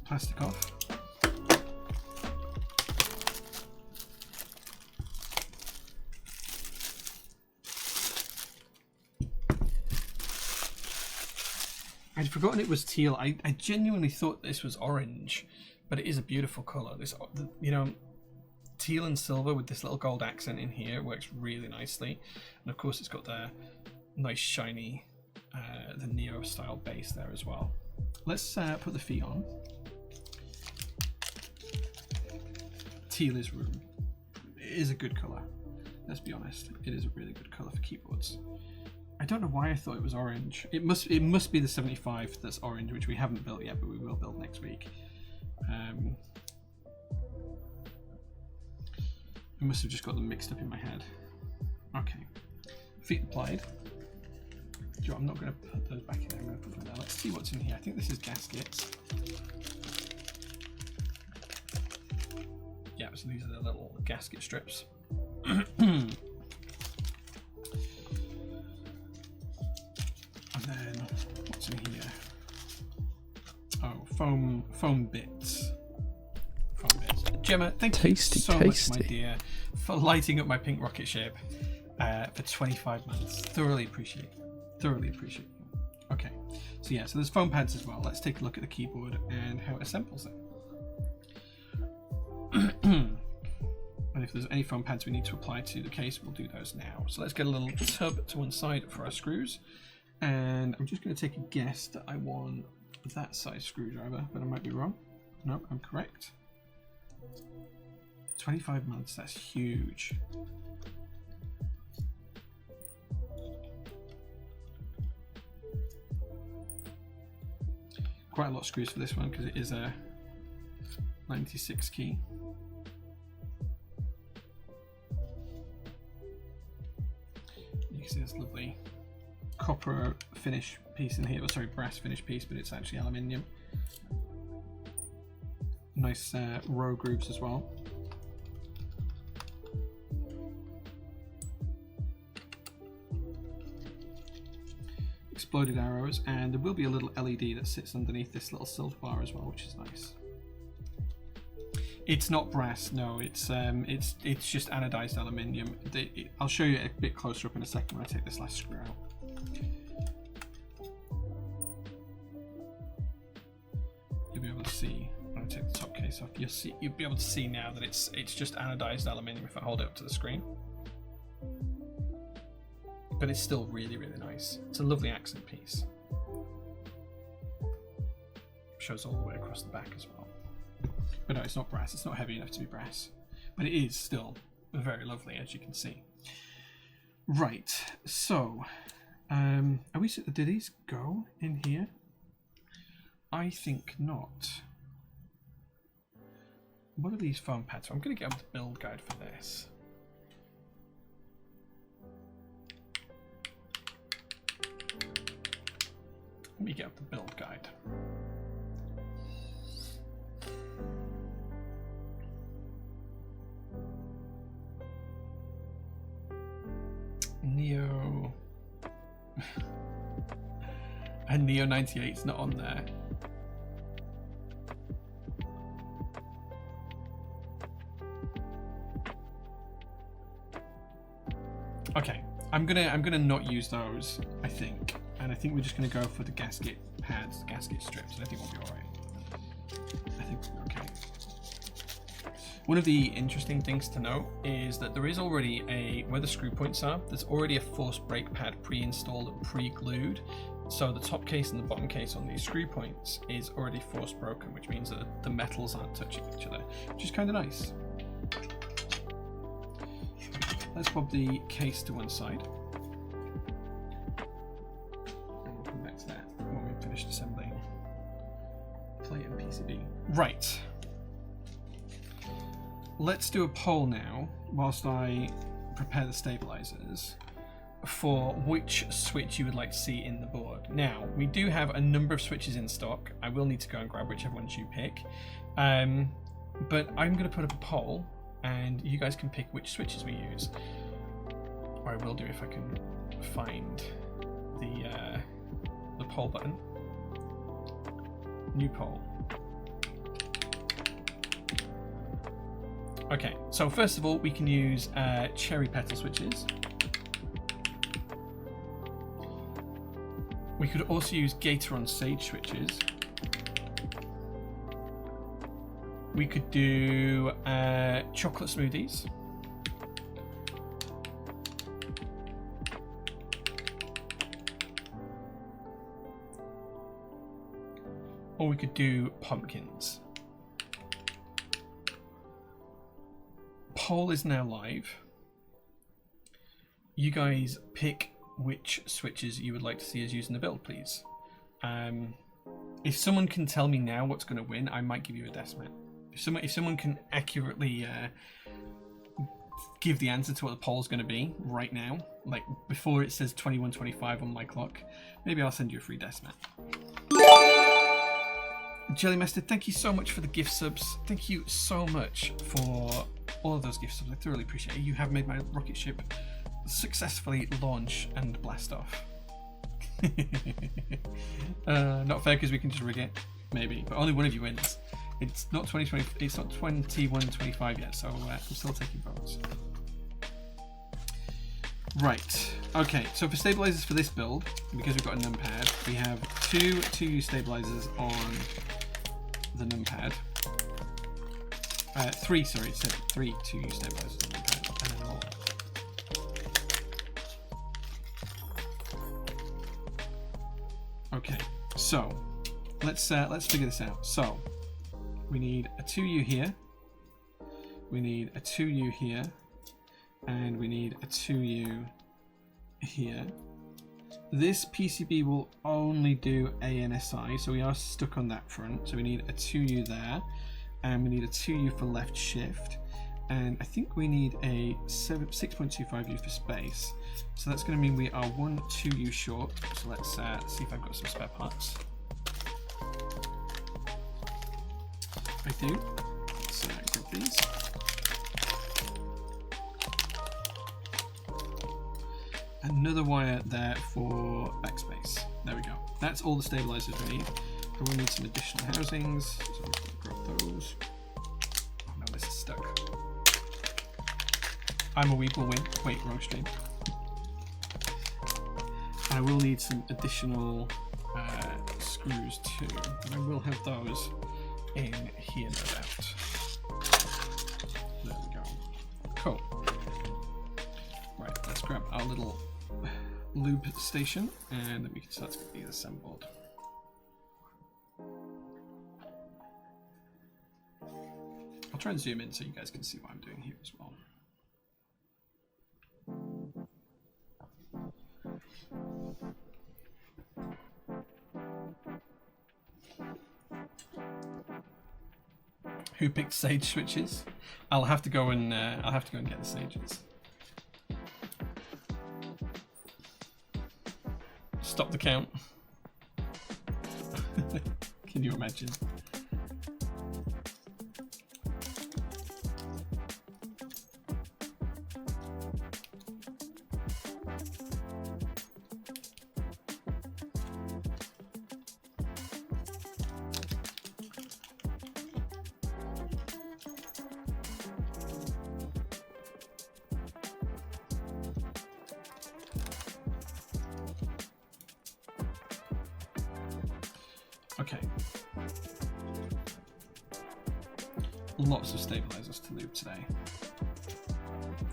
plastic off. I'd forgotten it was teal. I genuinely thought this was orange, but it is a beautiful colour. This, you know, teal and silver with this little gold accent in here works really nicely. And of course it's got the nice shiny, the Neo style base there as well. Let's put the feet on. Teal is a good colour. Let's be honest, it is a really good colour for keyboards. I don't know why I thought it was orange. It must be the 75 that's orange, which we haven't built yet, but we will build next week. I must have just got them mixed up in my head. Okay, feet applied. Joe, I'm not going to put those back in there. I'm going to put them there. Let's see what's in here. I think this is gaskets. Yeah, so these are the little gasket strips. And then what's in here? Oh, foam bits. Foam bits. Gemma, thank you so much, my dear, for lighting up my pink rocket ship for 25 months. Thoroughly appreciate it. Thoroughly appreciate it. Okay, so yeah, so there's foam pads as well. Let's take a look at the keyboard and how it assembles it. And if there's any foam pads we need to apply to the case, we'll do those now. So let's get a little tub to one side for our screws. And I'm just going to take a guess that I want that size screwdriver, but I might be wrong. No, I'm correct. 25 months, that's huge. Quite a lot of screws for this one because it is a 96 key. You can see this lovely copper finish piece in here, or sorry, brass finish piece, but it's actually aluminium. Nice row grooves as well. Exploded arrows, and there will be a little LED that sits underneath this little silver bar as well, which is nice. It's not brass, no. It's just anodized aluminium. I'll show you a bit closer up in a second when I take this last screw out. You'll be able to see when I take the top case off. You'll be able to see now that it's just anodized aluminium if I hold it up to the screen. But it's still really, really nice. It's a lovely accent piece. Shows all the way across the back as well. But no, it's not brass. It's not heavy enough to be brass. But it is still very lovely, as you can see. Right, so are we? Do these go in here? I think not. What are these foam pads? I'm going to get up the build guide for this. Let me get up the build guide. Neo. And Neo98's not on there. Okay, I'm gonna not use those, I think, and I think we're just gonna go for the gasket pads, gasket strips, and I think we'll be all right. I think we'll be okay. One of the interesting things to note is that there is already where the screw points are, there's already a force brake pad pre-installed and pre-glued. So the top case and the bottom case on these screw points is already force broken, which means that the metals aren't touching each other, which is kind of nice. Let's pop the case to one side. And we'll come back to that when we've finished assembling plate and PCB. Right. Let's do a poll now, whilst I prepare the stabilizers, for which switch you would like to see in the board. Now, we do have a number of switches in stock. I will need to go and grab whichever ones you pick. But I'm going to put up a poll, and you guys can pick which switches we use. Or I will do if I can find the poll button. New poll. Okay, so first of all, we can use cherry petal switches. We could also use Gateron sage switches. We could do chocolate smoothies. Or we could do pumpkins. Poll is now live. You guys pick which switches you would like to see us use in the build, please. If someone can tell me now what's going to win, I might give you a decimat. If someone can accurately give the answer to what the poll's going to be right now, like before it says 21:25 on my clock, maybe I'll send you a free decimat. Jellymaster, thank you so much for the gift subs. Thank you so much for all of those gift subs. I thoroughly appreciate it. You have made my rocket ship successfully launch and blast off. Not fair because we can just rig it, maybe, but only one of you wins. It's not 2020. It's not 21:25 yet, so I'm still taking votes. Right. Okay. So for stabilizers for this build, because we've got a numpad, we have two 2U stabilizers on the numpad. Three 2U stabilizers on the numpad, and then more. Okay. So let's figure this out. So we need a 2U here. We need a 2U here. And we need a 2U here. This PCB will only do ANSI, so we are stuck on that front. So we need a 2U there, and we need a 2U for left shift, and I think we need a 6.25U for space. So that's going to mean we are one 2U short. So let's see if I've got some spare parts. I do. Let's grab these. Another wire there for backspace. There we go. That's all the stabilizers we need. But we'll need some additional housings. So we're going to grab those. Oh no, this is stuck. I'm a weep will win. Wait, wrong stream. I will need some additional screws too. And I will have those in here, no doubt. There we go. Cool. Right, let's grab our little lube station and then we can start to get these assembled. I'll try and zoom in so you guys can see what I'm doing here as well. Who picked sage switches? I'll have to go and get the sages. Stop the count. Can you imagine? Okay. Lots of stabilizers to loop today.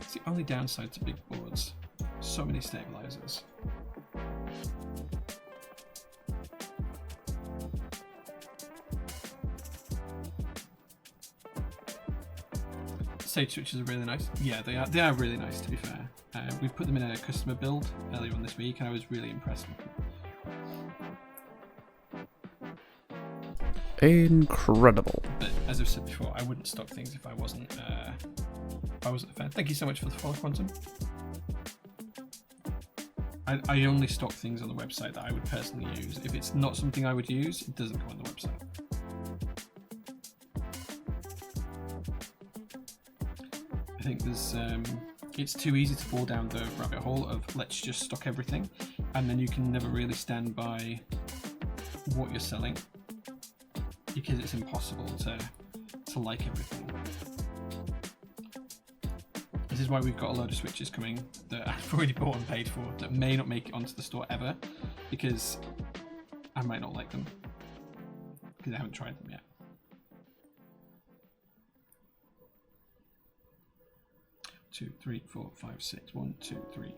It's the only downside to big boards. So many stabilizers. Stage switches are really nice. Yeah, they are really nice, to be fair. We put them in a customer build earlier on this week, and I was really impressed with them. Incredible. But as I've said before, I wouldn't stock things if I wasn't a fan. Thank you so much for the follow, Quantum. I only stock things on the website that I would personally use. If it's not something I would use, it doesn't go on the website. I think there's it's too easy to fall down the rabbit hole of let's just stock everything, and then you can never really stand by what you're selling because it's impossible to like everything. This is why we've got a load of switches coming that I've already bought and paid for that may not make it onto the store ever because I might not like them because I haven't tried them yet. Two, three, 4, 5, 6. 1, 2, 3.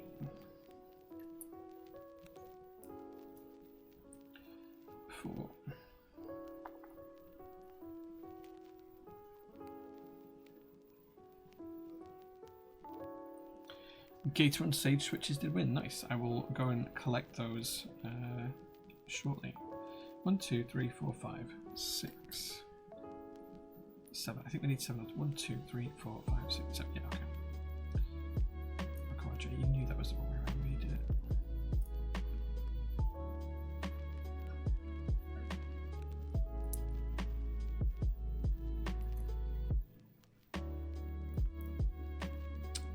4. Gator and Sage switches did win. Nice. I will go and collect those shortly. 1, 2, 3, 4, 5, 6, 7. I think we need 7. 1, 2, 3, 4, 5, 6, 7. Yeah, okay. Oh, come on, Jay. You knew that was the wrong way around when you did it.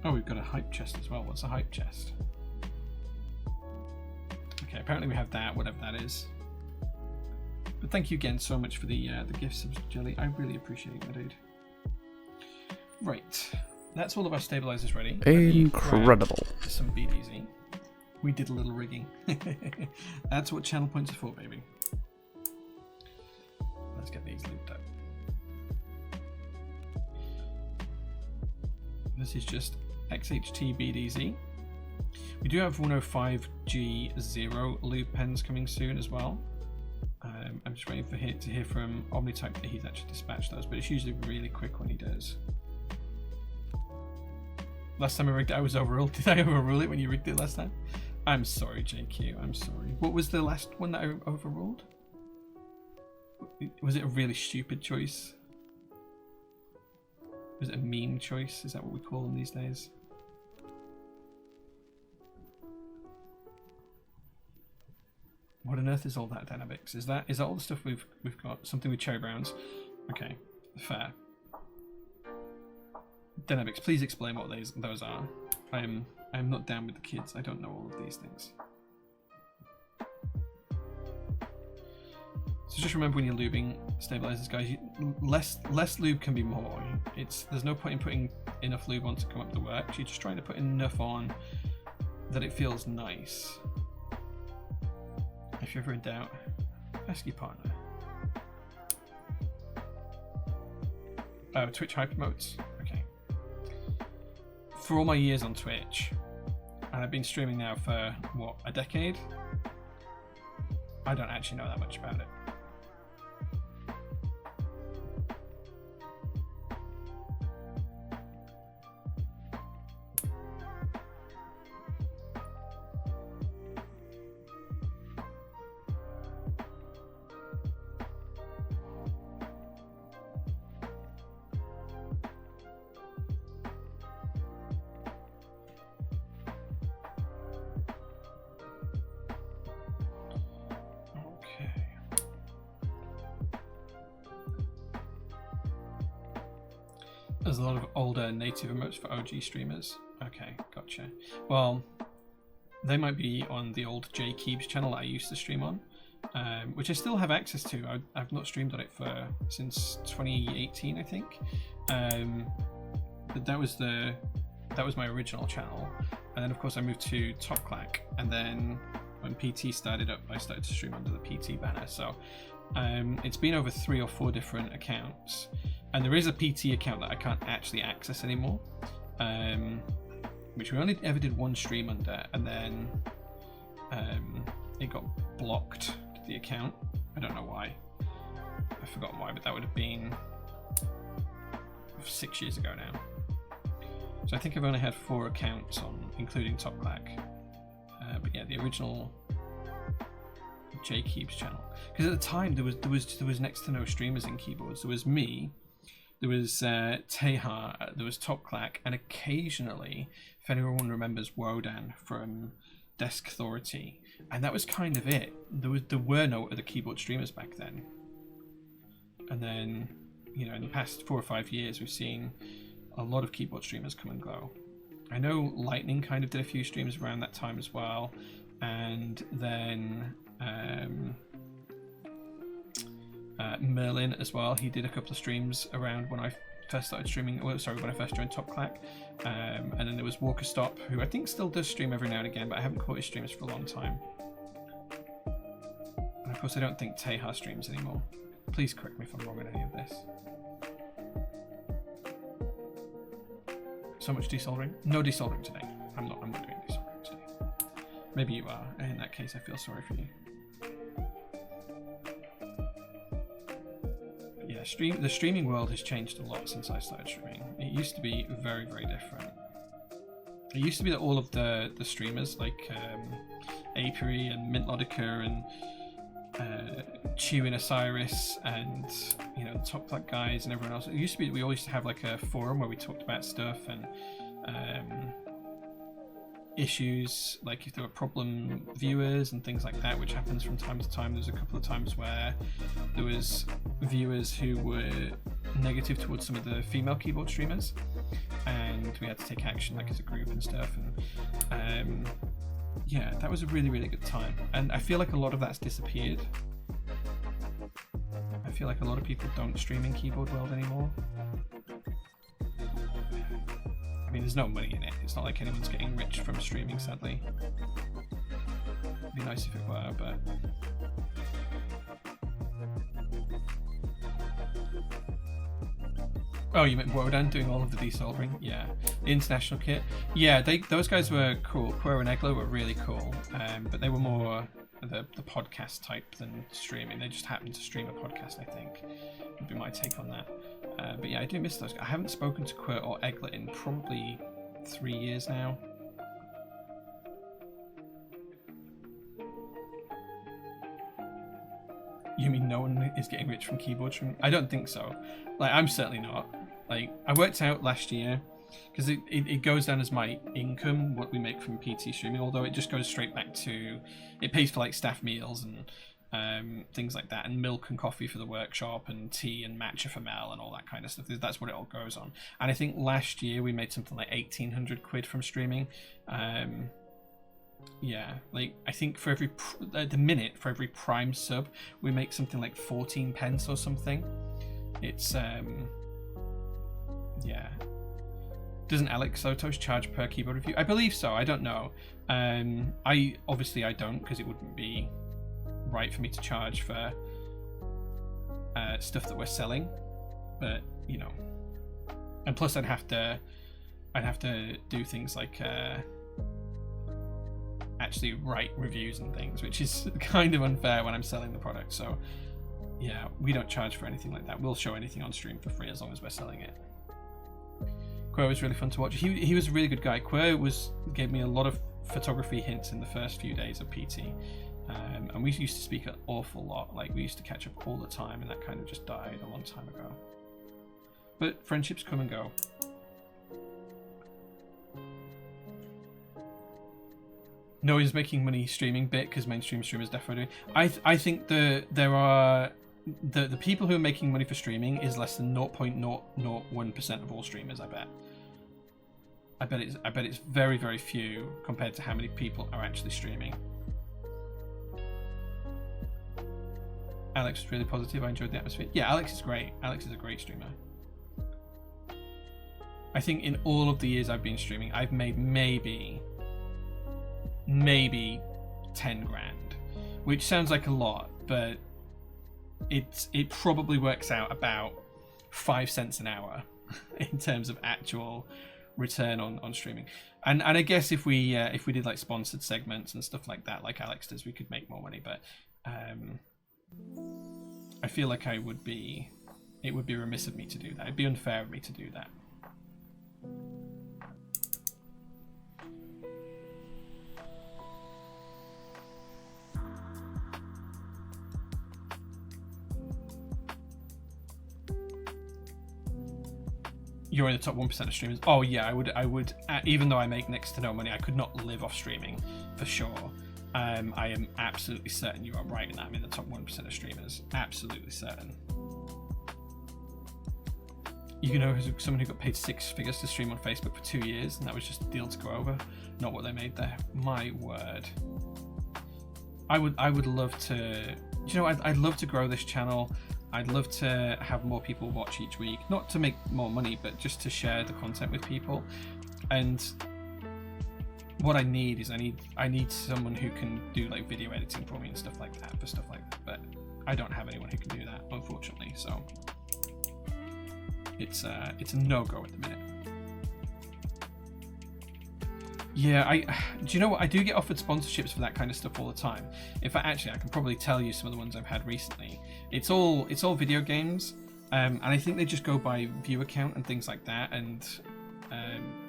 Oh, we've got a hype chest as well. What's a hype chest? Okay, apparently we have that, whatever that is. But thank you again so much for the gifts of Jelly. I really appreciate it, my dude. Right, that's all of our stabilizers ready. Incredible. Some BDZ. We did a little rigging. That's what channel points are for, baby. Let's get these looped up. This is just XHT BDZ. We do have 105G0 loop pens coming soon as well. I'm just waiting to hear from Omnitype that he's actually dispatched those, but it's usually really quick when he does. Last time I rigged it, I was overruled. Did I overrule it when you rigged it last time? I'm sorry, JQ. I'm sorry. What was the last one that I overruled? Was it a really stupid choice? Was it a meme choice? Is that what we call them these days? What on earth is all that dynamics? Is that all the stuff we've got? Something with cherry browns? Okay, fair. Dynamics, please explain what those are. I'm not down with the kids. I don't know all of these things. So just remember when you're lubing stabilizers, guys, less lube can be more. There's no point in putting enough lube on to come up the works. You're just trying to put enough on that it feels nice. If you're ever in doubt, ask your partner. Oh, Twitch hyper modes. Okay. For all my years on Twitch, and I've been streaming now for what, a decade? I don't actually know that much about it. There's a lot of older native emotes for OG streamers. Okay, gotcha. Well, they might be on the old J Keebs channel that I used to stream on, which I still have access to. I've not streamed on it since 2018, I think. But that was my original channel, and then of course I moved to Top Clack, and then when PT started up, I started to stream under the PT banner. So It's been over 3 or 4 different accounts, and there is a PT account that I can't actually access anymore, which we only ever did 1 stream under, and then it got blocked, the account. I don't know why. I've forgotten why, but that would have been 6 years ago now. So I think I've only had 4 accounts on, including Top Clack. But yeah, the original J Keeps channel. Because at the time there was next to no streamers in keyboards. There was me, there was Teha, there was Top Clack, and occasionally, if anyone remembers, Wodan from Desk Authority, and that was kind of it. There were no other keyboard streamers back then. And then, you know, in the past 4 or 5 years, we've seen a lot of keyboard streamers come and go. I know Lightning kind of did a few streams around that time as well, and then Merlin as well. He did a couple of streams around when I first started streaming. Well, sorry, when I first joined Top Clack. And then there was Walker Stop, who I think still does stream every now and again, but I haven't caught his streams for a long time. And of course, I don't think Teha streams anymore. Please correct me if I'm wrong on any of this. So much desoldering? No desoldering today. I'm not doing desoldering today. Maybe you are. In that case, I feel sorry for you. But yeah, the streaming world has changed a lot since I started streaming. It used to be very, very different. It used to be that all of the streamers like Apiary and Mintlodica and Chew and Osiris and, you know, the Top Clack guys and everyone else. It used to be that we always used to have like a forum where we talked about stuff and issues, like if there were problem viewers and things like that, which happens from time to time. There's a couple of times where there was viewers who were negative towards some of the female keyboard streamers, and we had to take action like as a group and stuff. And yeah, that was a really, really good time. And I feel like a lot of that's disappeared. I feel like a lot of people don't stream in keyboard world anymore. I mean, there's no money in it. It's not like anyone's getting rich from streaming, sadly. It'd be nice if it were, but... Oh, you meant Wodan doing all of the desoldering? Yeah. The international kit. Yeah, those guys were cool. Quo and Eglo were really cool, but they were more the podcast type than streaming. They just happened to stream a podcast, I think, would be my take on that. But yeah, I do miss those guys. I haven't spoken to Quo or Eglet in probably 3 years now. You mean no one is getting rich from keyboard streaming? I don't think so. Like, I'm certainly not. Like, I worked out last year, because it goes down as my income, what we make from PT streaming, although it just goes straight back to, it pays for like staff meals and things like that, and milk and coffee for the workshop, and tea and matcha for Mel and all that kind of stuff. That's what it all goes on. And I think last year we made something like 1,800 quid from streaming. Yeah, like I think for every at the minute, for every Prime sub, we make something like 14 pence or something. It's yeah. Doesn't Alex Sotos charge per keyboard review? I believe so. I don't know. I don't, because it wouldn't be right for me to charge for stuff that we're selling. But you know, and plus I'd have to do things like actually write reviews and things, which is kind of unfair when I'm selling the product. So yeah, we don't charge for anything like that. We'll show anything on stream for free as long as we're selling it. Quo was really fun to watch. He was a really good guy. Quo gave me a lot of photography hints in the first few days of PT, and we used to speak an awful lot. Like, we used to catch up all the time, and that kind of just died a long time ago. But friendships come and go. No, he's making money streaming bit because mainstream streamers definitely do. I think there are the people who are making money for streaming is less than 0.001% of all streamers. I bet it's very, very few compared to how many people are actually streaming. Alex was really positive. I enjoyed the atmosphere. Yeah, Alex is great. Alex is a great streamer. I think in all of the years I've been streaming, I've made maybe 10 grand, which sounds like a lot, but it probably works out about 5 cents an hour in terms of actual return on streaming. And I guess if we did like sponsored segments and stuff like that, like Alex does, we could make more money. But I feel like it would be remiss of me to do that. It'd be unfair of me to do that. You're in the top 1% of streamers. Oh yeah, I would. Even though I make next to no money, I could not live off streaming for sure. I am absolutely certain you are right in that I'm in the top 1% of streamers. Absolutely certain. You know, someone who got paid 6 figures to stream on Facebook for 2 years, and that was just a deal to go over, not what they made there. My word. I would love to. You know, I'd love to grow this channel. I'd love to have more people watch each week, not to make more money, but just to share the content with people. And what I need is I need someone who can do like video editing for me and stuff like that, for stuff like that. But I don't have anyone who can do that, unfortunately. So it's a no-go at the minute. Yeah, do you know what? I do get offered sponsorships for that kind of stuff all the time. In fact, actually, I can probably tell you some of the ones I've had recently. It's all video games, and I think they just go by viewer count and things like that, and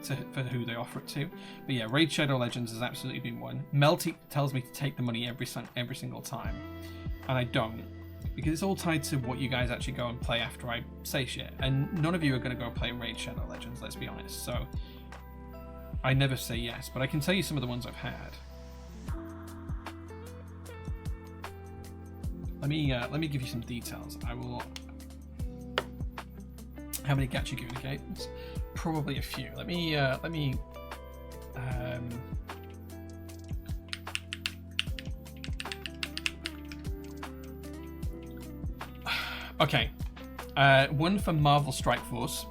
for who they offer it to. But yeah, Raid Shadow Legends has absolutely been one. Melty tells me to take the money every single time, and I don't, because it's all tied to what you guys actually go and play after I say shit, and none of you are going to go play Raid Shadow Legends. Let's be honest. So I never say yes, but I can tell you some of the ones I've had. Let me give you some details. I will. How many gacha given games? Probably a few. Let me. Okay. One for Marvel Strike Force.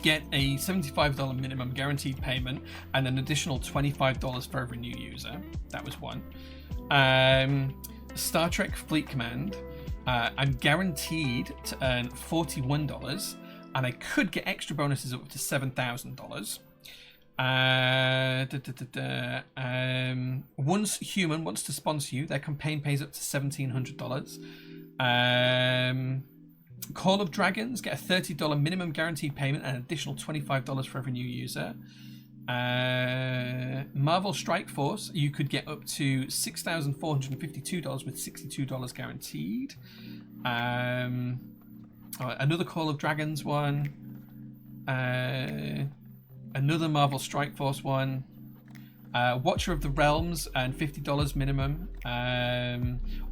Get a $75 minimum guaranteed payment and an additional $25 for every new user. That was one. Star Trek Fleet Command. I'm guaranteed to earn $41, and I could get extra bonuses up to $7,000. Once Human wants to sponsor you, their campaign pays up to $1,700. Call of Dragons, get a $30 minimum guaranteed payment and an additional $25 for every new user. Marvel Strike Force, you could get up to $6,452 with $62 guaranteed. Another Call of Dragons one. Another Marvel Strike Force one. Watcher of the Realms and $50 minimum.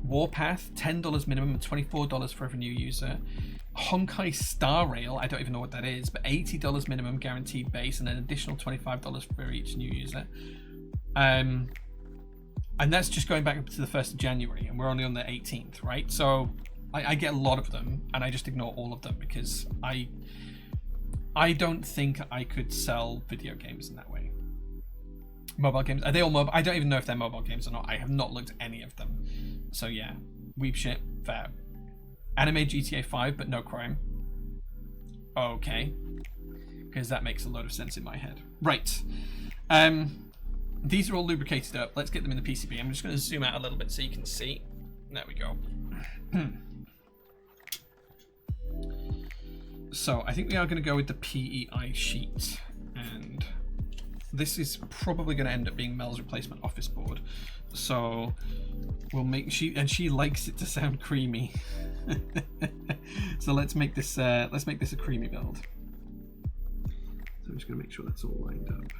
Warpath, $10 minimum and $24 for every new user. Honkai Star Rail, I don't even know what that is, but $80 minimum guaranteed base and an additional $25 for each new user. And that's just going back up to the 1st of January, and we're only on the 18th, right? So I get a lot of them, and I just ignore all of them because I don't think I could sell video games in that way. Mobile games, are they all mobile? I don't even know if they're mobile games or not. I have not looked at any of them. So yeah, weep shit, fair. Anime GTA 5, but no crime. Okay. Because that makes a lot of sense in my head. Right. These are all lubricated up. Let's get them in the PCB. I'm just going to zoom out a little bit so you can see. There we go. So I think we are going to go with the PEI sheet. And this is probably going to end up being Mel's replacement office board. So we'll make she likes it to sound creamy. So let's make this a creamy build. So I'm just going to make sure that's all lined up.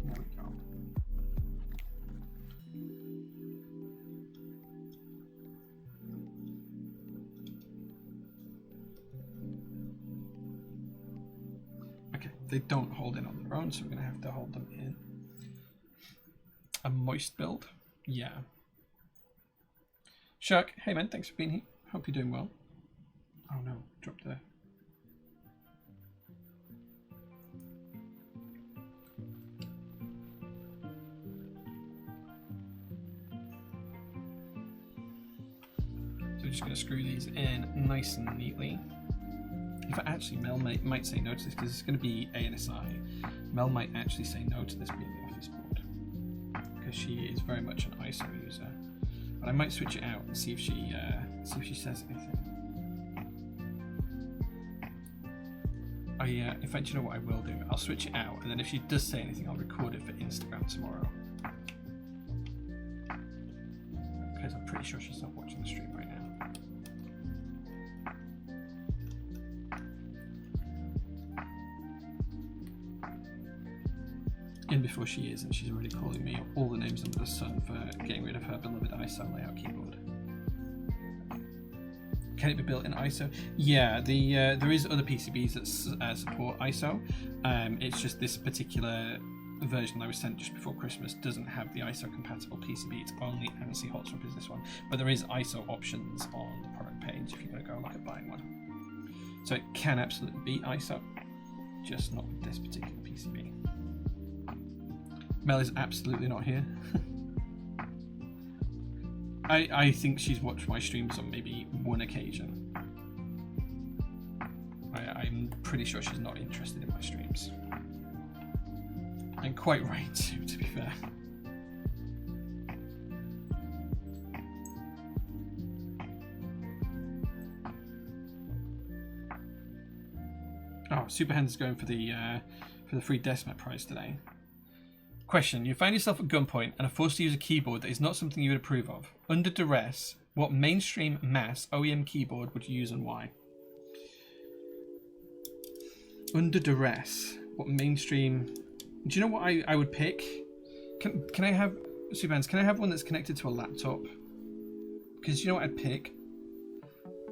There we go. Okay, they don't hold in on their own, so we're going to have to hold them in. A moist build? Yeah. Shirk, hey man, thanks for being here. Hope you're doing well. Oh no, dropped there. just going to screw these in nice and neatly. In fact, actually, Mel might say no to this because it's going to be ANSI. Mel might actually say no to this being the office board because she is very much an ISO user. But I might switch it out and see if she says anything. In fact, you know what I will do? I'll switch it out, and then if she does say anything, I'll record it for Instagram tomorrow. Because I'm pretty sure she's not watching the stream right now. In before she is, and she's already calling me all the names under the sun for getting rid of her beloved ISO layout keyboard. Can it be built in ISO? Yeah, there is other PCBs that support ISO. It's just this particular version I was sent just before Christmas doesn't have the ISO compatible PCB. It's only ANSI Hotswap is this one, but there is ISO options on the product page if you're going to go look at buying one. So it can absolutely be ISO, just not with this particular PCB. Mel is absolutely not here. I think she's watched my streams on maybe one occasion. I'm pretty sure she's not interested in my streams. And quite right too, to be fair. Oh, Superhands is going for the free Desmet prize today. Question: you find yourself at gunpoint and are forced to use a keyboard that is not something you would approve of. Under duress, what mainstream mass OEM keyboard would you use and why? Under duress, what mainstream... Do you know what I would pick? Can I have... Superhands, can I have one that's connected to a laptop? Because you know what I'd pick?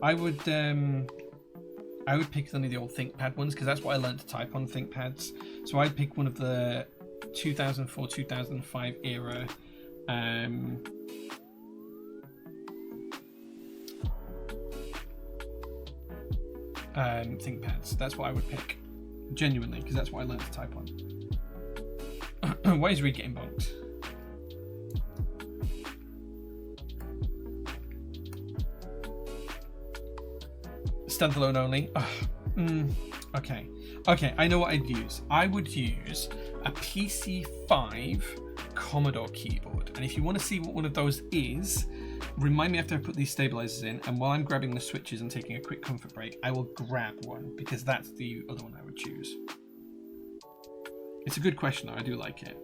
I would pick one of the old ThinkPad ones because that's what I learned to type on ThinkPads. So I'd pick one of the 2004-2005 era ThinkPads. That's what I would pick, genuinely, because that's what I learned to type on. Why is Reed getting bonked? Standalone only. Okay. Okay, I know what I'd use. I would use a PC5 Commodore keyboard. And if you want to see what one of those is, remind me after I put these stabilizers in, and while I'm grabbing the switches and taking a quick comfort break, I will grab one, because that's the other one I would choose. It's a good question though, I do like it.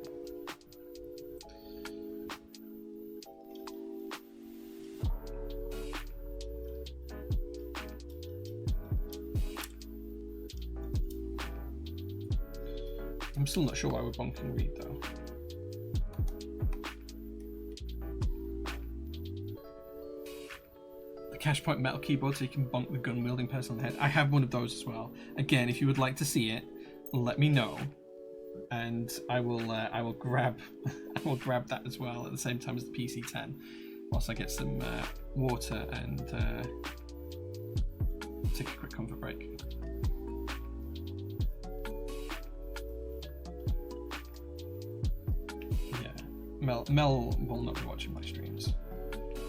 I'm still not sure why we're bonking Reed though. The cash point metal keyboard so you can bonk the gun wielding person on the head. I have one of those as well. Again, if you would like to see it, let me know, and I will grab I will grab that as well at the same time as the PC10, whilst I get some water and take a quick comfort break. Mel will not be watching my streams.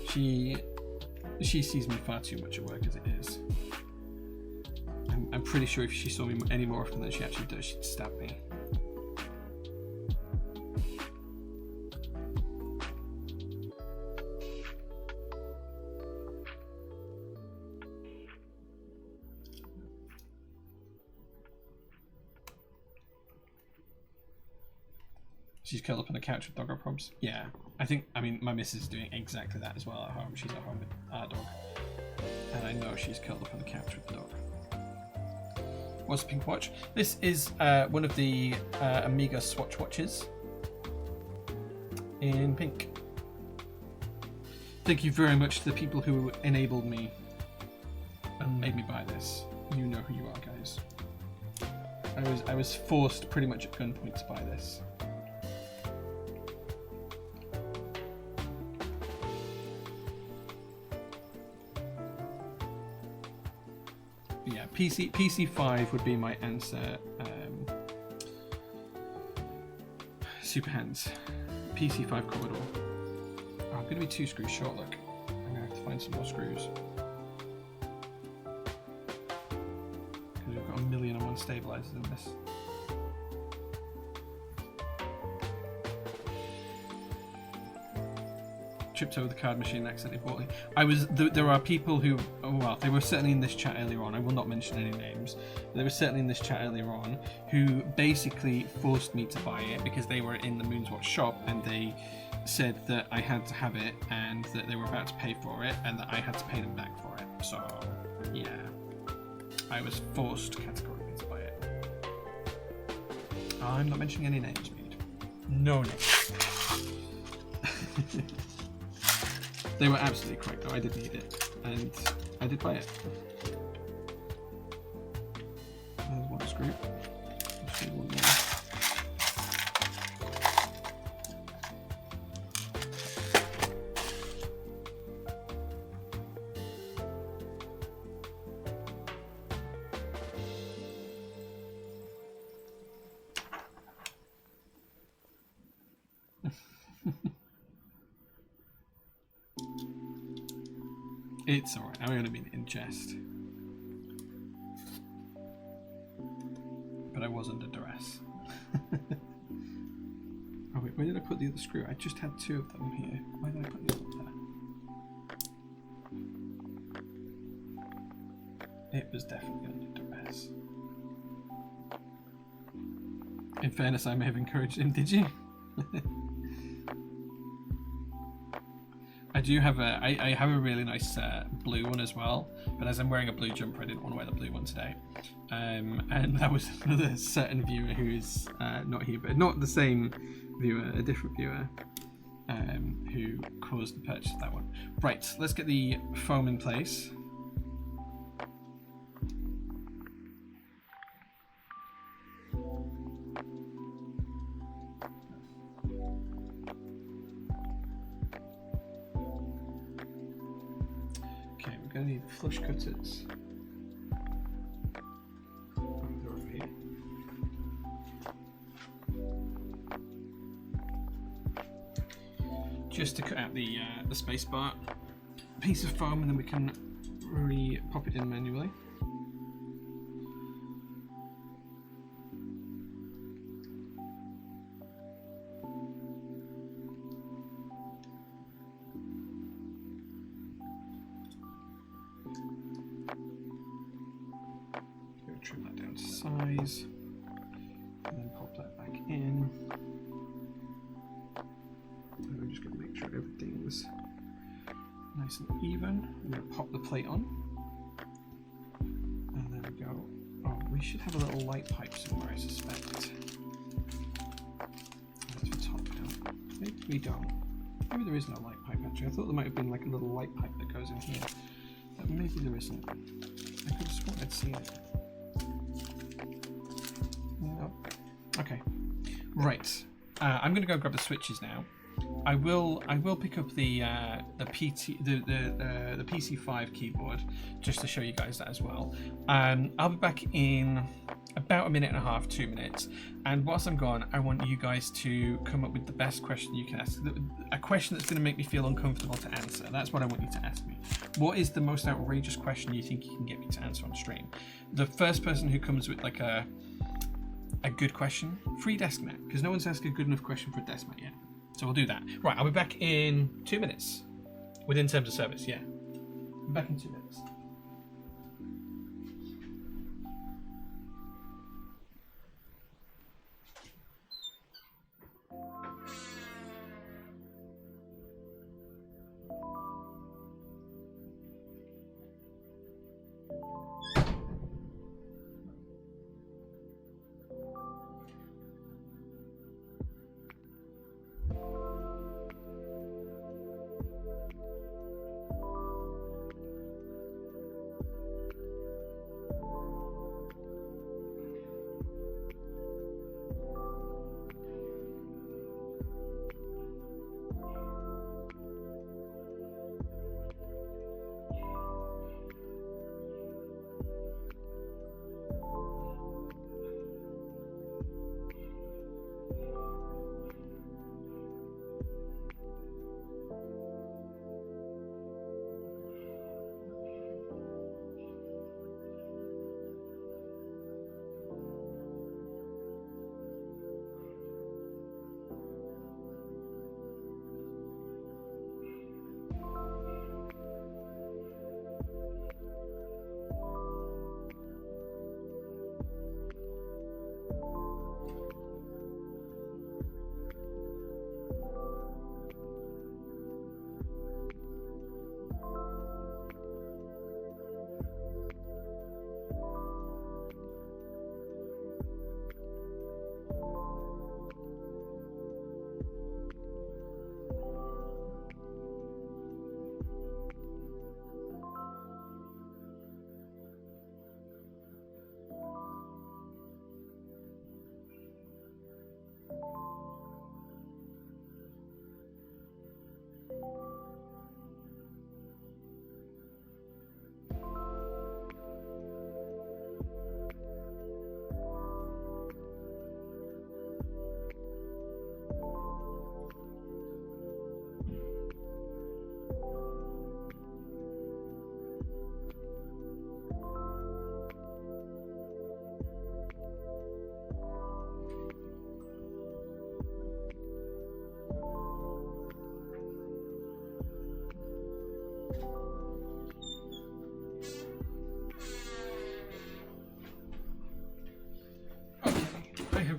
She sees me far too much at work as it is. I'm pretty sure if she saw me any more often than she actually does, she'd stab me. She's curled up on the couch with doggo probs. Yeah, I mean, my missus is doing exactly that as well at home. She's at home with our dog. And I know she's curled up on the couch with the dog. What's the pink watch? This is one of the Amiga Swatch watches in pink. Thank you very much to the people who enabled me and made me buy this. You know who you are, guys. I was forced pretty much at gunpoint to buy this. Yeah, PC5 would be my answer. Superhands. PC5 Commodore. Oh, I'm going to be 2 screws short, look. I'm going to have to find some more screws. I've got 1,000,001 stabilizers in this. Tripped over the card machine and accidentally bought it. There are people who, well, they were certainly in this chat earlier on. I will not mention any names. But they were certainly in this chat earlier on who basically forced me to buy it because they were in the Moonswatch shop and they said that I had to have it and that they were about to pay for it and that I had to pay them back for it. So, yeah, I was forced categorically to buy it. I'm not mentioning any names, Mead. No names. They were absolutely correct though, I did need it, and I did buy it. There's one screw. Let's do one more. It's alright, I've only been in chest. But I was under duress. Oh wait, where did I put the other screw? I just had 2 of them here. Why did I put the other there? It was definitely under duress. In fairness, I may have encouraged him, did you? I do have I have a really nice blue one as well, but as I'm wearing a blue jumper, I didn't want to wear the blue one today. And that was another certain viewer who is not here, but not the same viewer, a different viewer, who caused the purchase of that one. Right, let's get the foam in place. I need flush cutters. Oh, they're over here. Just to cut out the space bar piece of foam, and then we can pop it in manually. Trim that down to size, and then pop that back in. And we're just going to make sure everything's nice and even. I'm going to pop the plate on, and then we go. Oh, we should have a little light pipe somewhere, I suspect. That's the top now. Maybe we don't. Maybe there is no light pipe actually. I thought there might have been like a little light pipe that goes in here, but maybe there isn't. I could have sworn I'd seen it. Okay, right. I'm going to go grab the switches now. I will pick up the PC5 keyboard just to show you guys that as well. I'll be back in about 1.5 minutes, 2 minutes. And whilst I'm gone, I want you guys to come up with the best question you can ask. A question that's going to make me feel uncomfortable to answer. That's what I want you to ask me. What is the most outrageous question you think you can get me to answer on stream? The first person who comes with like a good question, free desk mat, because no one's asked a good enough question for a desk mat yet. So we'll do that. Right, I'll be back in 2 minutes. Within terms of service, yeah. I'm back in 2 minutes.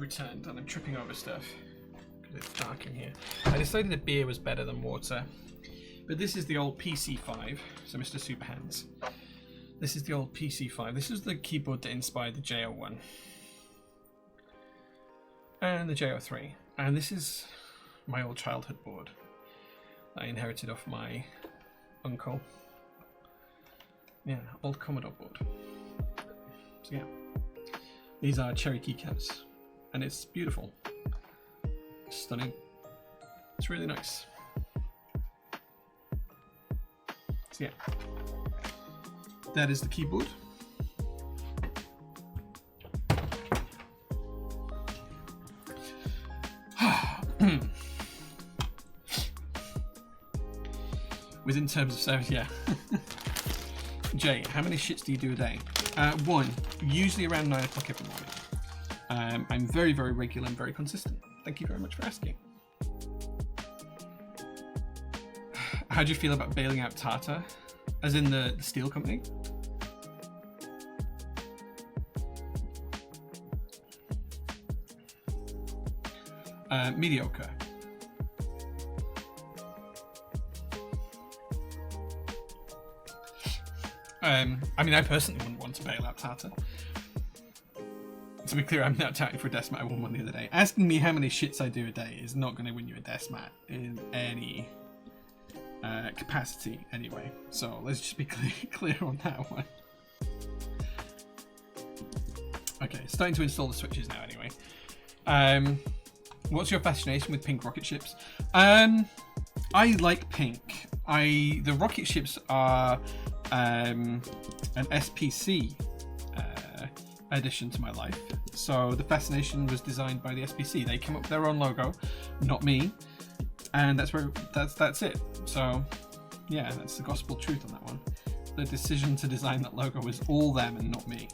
returned and I'm tripping over stuff because it's dark in here. I decided a beer was better than water. But this is the old PC5, so Mr. Superhands. This is the old PC5. This is the keyboard that inspired the J01. And the J03. And this is my old childhood board that I inherited off my uncle. Yeah, old Commodore board. So yeah, these are cherry keycaps. And it's beautiful. Stunning. It's really nice. So yeah, that is the keyboard. Within terms of service, yeah. Jay, how many shits do you do a day? One, usually around 9 o'clock every morning. I'm very, very regular and very consistent. Thank you very much for asking. How do you feel about bailing out Tata? As in the steel company? Mediocre. I mean, I personally wouldn't want to bail out Tata. To be clear, I'm not touting for a desk mat. I won one the other day. Asking me how many shits I do a day is not going to win you a desk mat in any capacity anyway. So let's just be clear on that one. Okay, starting to install the switches now anyway. What's your fascination with pink rocket ships? I like pink. The rocket ships are an SPC addition to my life. So the fascination was designed by the SPC. They came up with their own logo, not me. And that's it. So yeah, that's the gospel truth on that one. The decision to design that logo was all them and not me.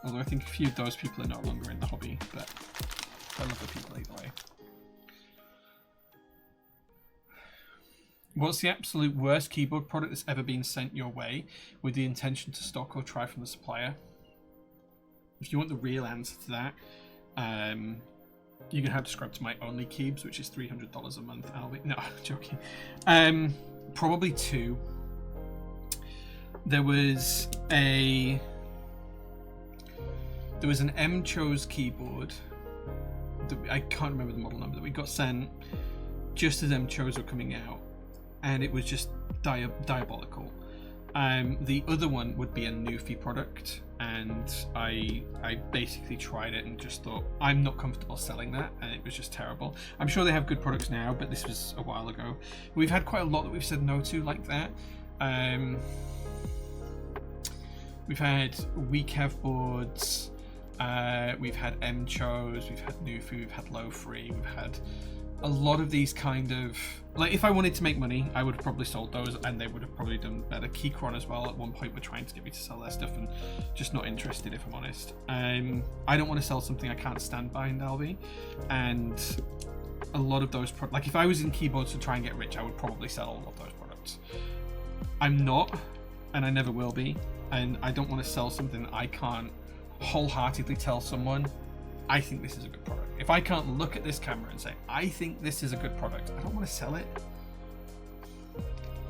Although I think a few of those people are no longer in the hobby, but I love the people either way. What's the absolute worst keyboard product that's ever been sent your way with the intention to stock or try from the supplier? If you want the real answer to that, you're going to have to subscribe to my only keybs, which is $300 a month. No, joking. Probably two. There was an M-Chose keyboard. I can't remember the model number that we got sent just as M-Chose were coming out, and it was just diabolical. The other one would be a Newfie product, and I basically tried it and just thought, I'm not comfortable selling that, and it was just terrible. I'm sure they have good products now, but this was a while ago. We've had quite a lot that we've said no to like that. We've had WeCav boards, we've had M-Chose, we've had Newfie, we've had Low Free, we've had a lot of these kind of, like, if I wanted to make money, I would have probably sold those, and they would have probably done better. Keychron as well, at one point were trying to get me to sell their stuff, and just not interested, if I'm honest. I don't want to sell something I can't stand behind, Alvi, and a lot of those like, if I was in keyboards to try and get rich, I would probably sell all of those products. I'm not, and I never will be, and I don't want to sell something that I can't wholeheartedly tell someone, I think this is a good product. If I can't look at this camera and say, I think this is a good product, I don't want to sell it.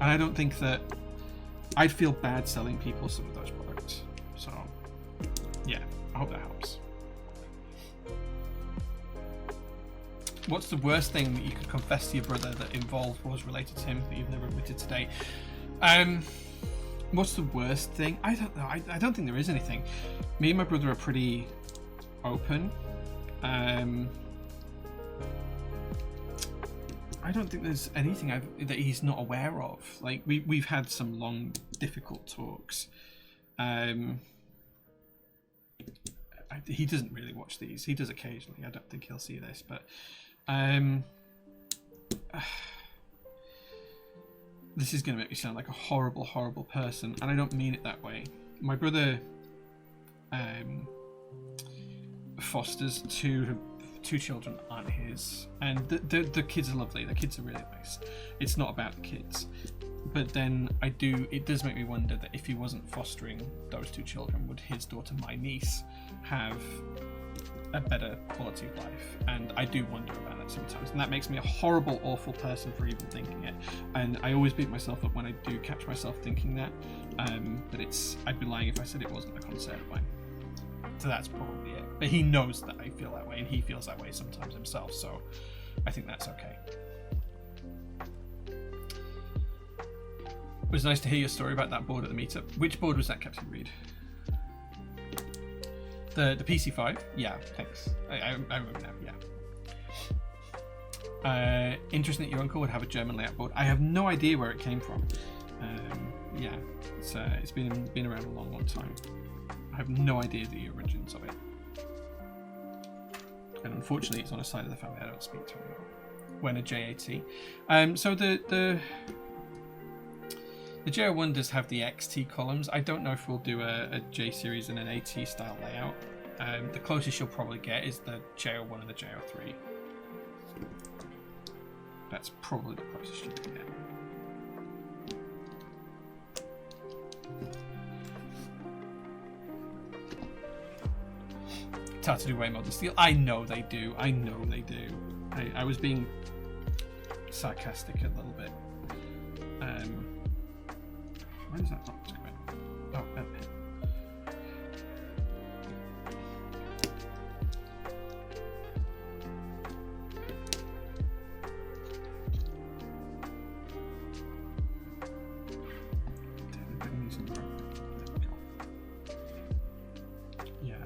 And I don't think that I'd feel bad selling people some of those products. So yeah, I hope that helps. What's the worst thing that you could confess to your brother that involved was related to him that you've never admitted today? What's the worst thing? I don't know. I don't think there is anything. Me and my brother are pretty open. I don't think there's anything that he's not aware of. Like, we've had some long, difficult talks. He doesn't really watch these. He does occasionally. I don't think he'll see this, but this is going to make me sound like a horrible, horrible person, and I don't mean it that way. My brother fosters two two children aren't his, and the kids are lovely. The kids are really nice. It's not about the kids, but then it does make me wonder that if he wasn't fostering those two children, would his daughter, my niece, have a better quality of life? And I do wonder about that sometimes, and that makes me a horrible, awful person for even thinking it. And I always beat myself up when I do catch myself thinking that. But I'd be lying if I said it wasn't a concern of mine. So that's probably it. But he knows that I feel that way, and he feels that way sometimes himself, so I think that's okay. It was nice to hear your story about that board at the meetup. Which board was that, Captain Reed? The PC5? Yeah, thanks. I remember now, yeah. Interesting that your uncle would have a German layout board. I have no idea where it came from. Yeah, it's been around a long, long time. I have no idea the origins of it. And unfortunately, it's on a side of the family I don't speak to anymore. When a JAT. So the JO1 does have the XT columns. I don't know if we'll do a J series in an AT style layout. The closest you'll probably get is the JO1 and the JO3. That's probably the closest you can get. It's hard to do way more than steel. I know they do. I was being sarcastic a little bit. Where does that box go in? Oh, up here. Yeah,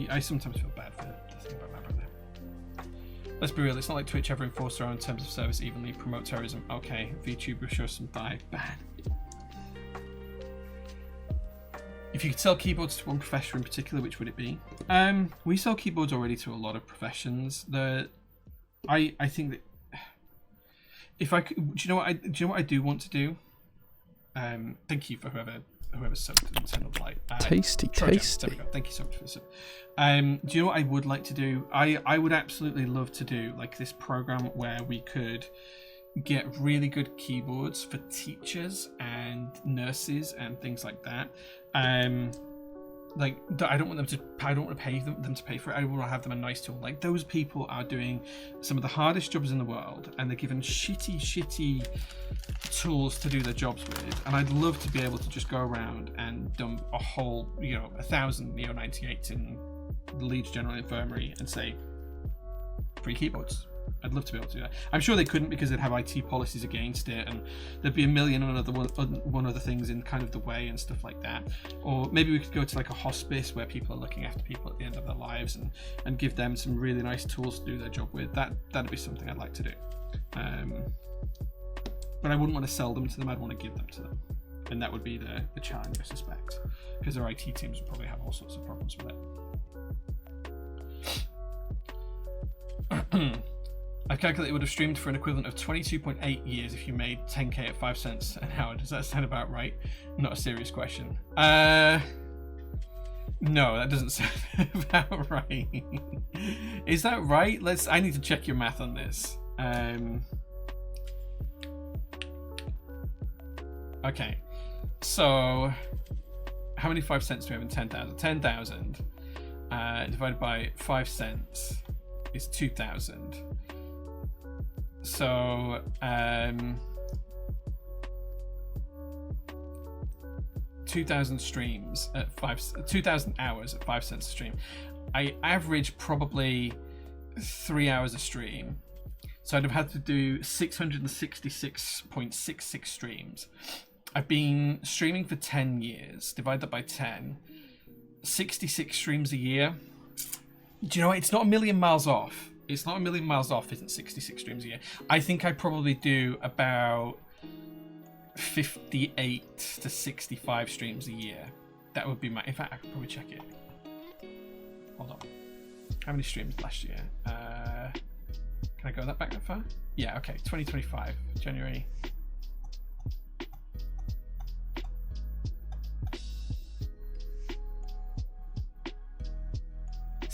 I sometimes feel bad for the thing about that right there. Let's be real, it's not like Twitch ever enforced their own terms of service evenly, promote terrorism. Okay, VTuber shows some die. Bad. If you could sell keyboards to one profession in particular, which would it be? We sell keyboards already to a lot of professions. I think that if I could, do you know what I do want to do? Thank you for whoever subbed and sent up light. Tasty. There we go. Thank you so much for this. Do you know what I would like to do? I would absolutely love to do like this program where we could get really good keyboards for teachers and nurses and things like that. Like I don't want to pay them to pay for it. I want to have them a nice tool. Like those people are doing some of the hardest jobs in the world, and they're given shitty tools to do their jobs with. And I'd love to be able to just go around and dump a whole, 1,000 Neo98s in the Leeds General Infirmary and say free keyboards. I'd love to be able to do that. I'm sure they couldn't because they'd have IT policies against it, and there'd be a million one other things in kind of the way and stuff like that. Or maybe we could go to like a hospice where people are looking after people at the end of their lives and give them some really nice tools to do their job with. That'd be something I'd like to do. But I wouldn't want to sell them to them. I'd want to give them to them, and that would be the challenge, I suspect, because their IT teams would probably have all sorts of problems with it. I calculate it would have streamed for an equivalent of 22.8 years if you made 10k at 5 cents an hour. Does that sound about right? Not a serious question. No, that doesn't sound about right. Is that right? I need to check your math on this. Okay, so how many 5 cents do we have in 10,000? 10,000 divided by 5 cents is 2,000. So 2,000 streams at 2,000 hours at 5 cents a stream. I average probably 3 hours a stream, so I'd have had to do 666.66 streams. I've been streaming for 10 years. Divide that by 10, 66 streams a year. Do you know what? It's not a million miles off. It's not a million miles off, isn't 66 streams a year. I think I probably do about 58 to 65 streams a year. That would be my... In fact, I could probably check it. Hold on. How many streams last year? Can I go back that far? Yeah, okay. 2025, January.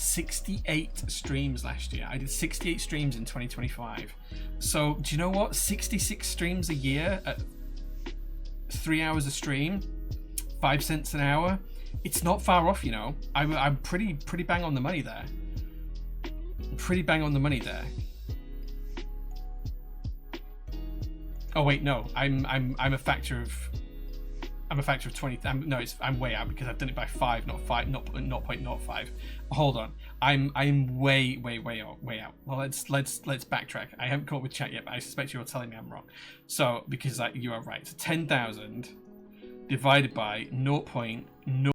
68 streams last year. I did 68 streams in 2025. So do you know what? 66 streams a year at 3 hours a stream, 5 cents an hour. It's not far off, you know. I'm pretty bang on the money there. Pretty bang on the money there. Oh wait, no. I'm a factor of 20. I'm way out because I've done it by 5, not 0.05. Hold on. I'm way out. Well, let's backtrack. I haven't caught up with chat yet, but I suspect you're telling me I'm wrong. So because you are right. So 10,000 divided by 0.0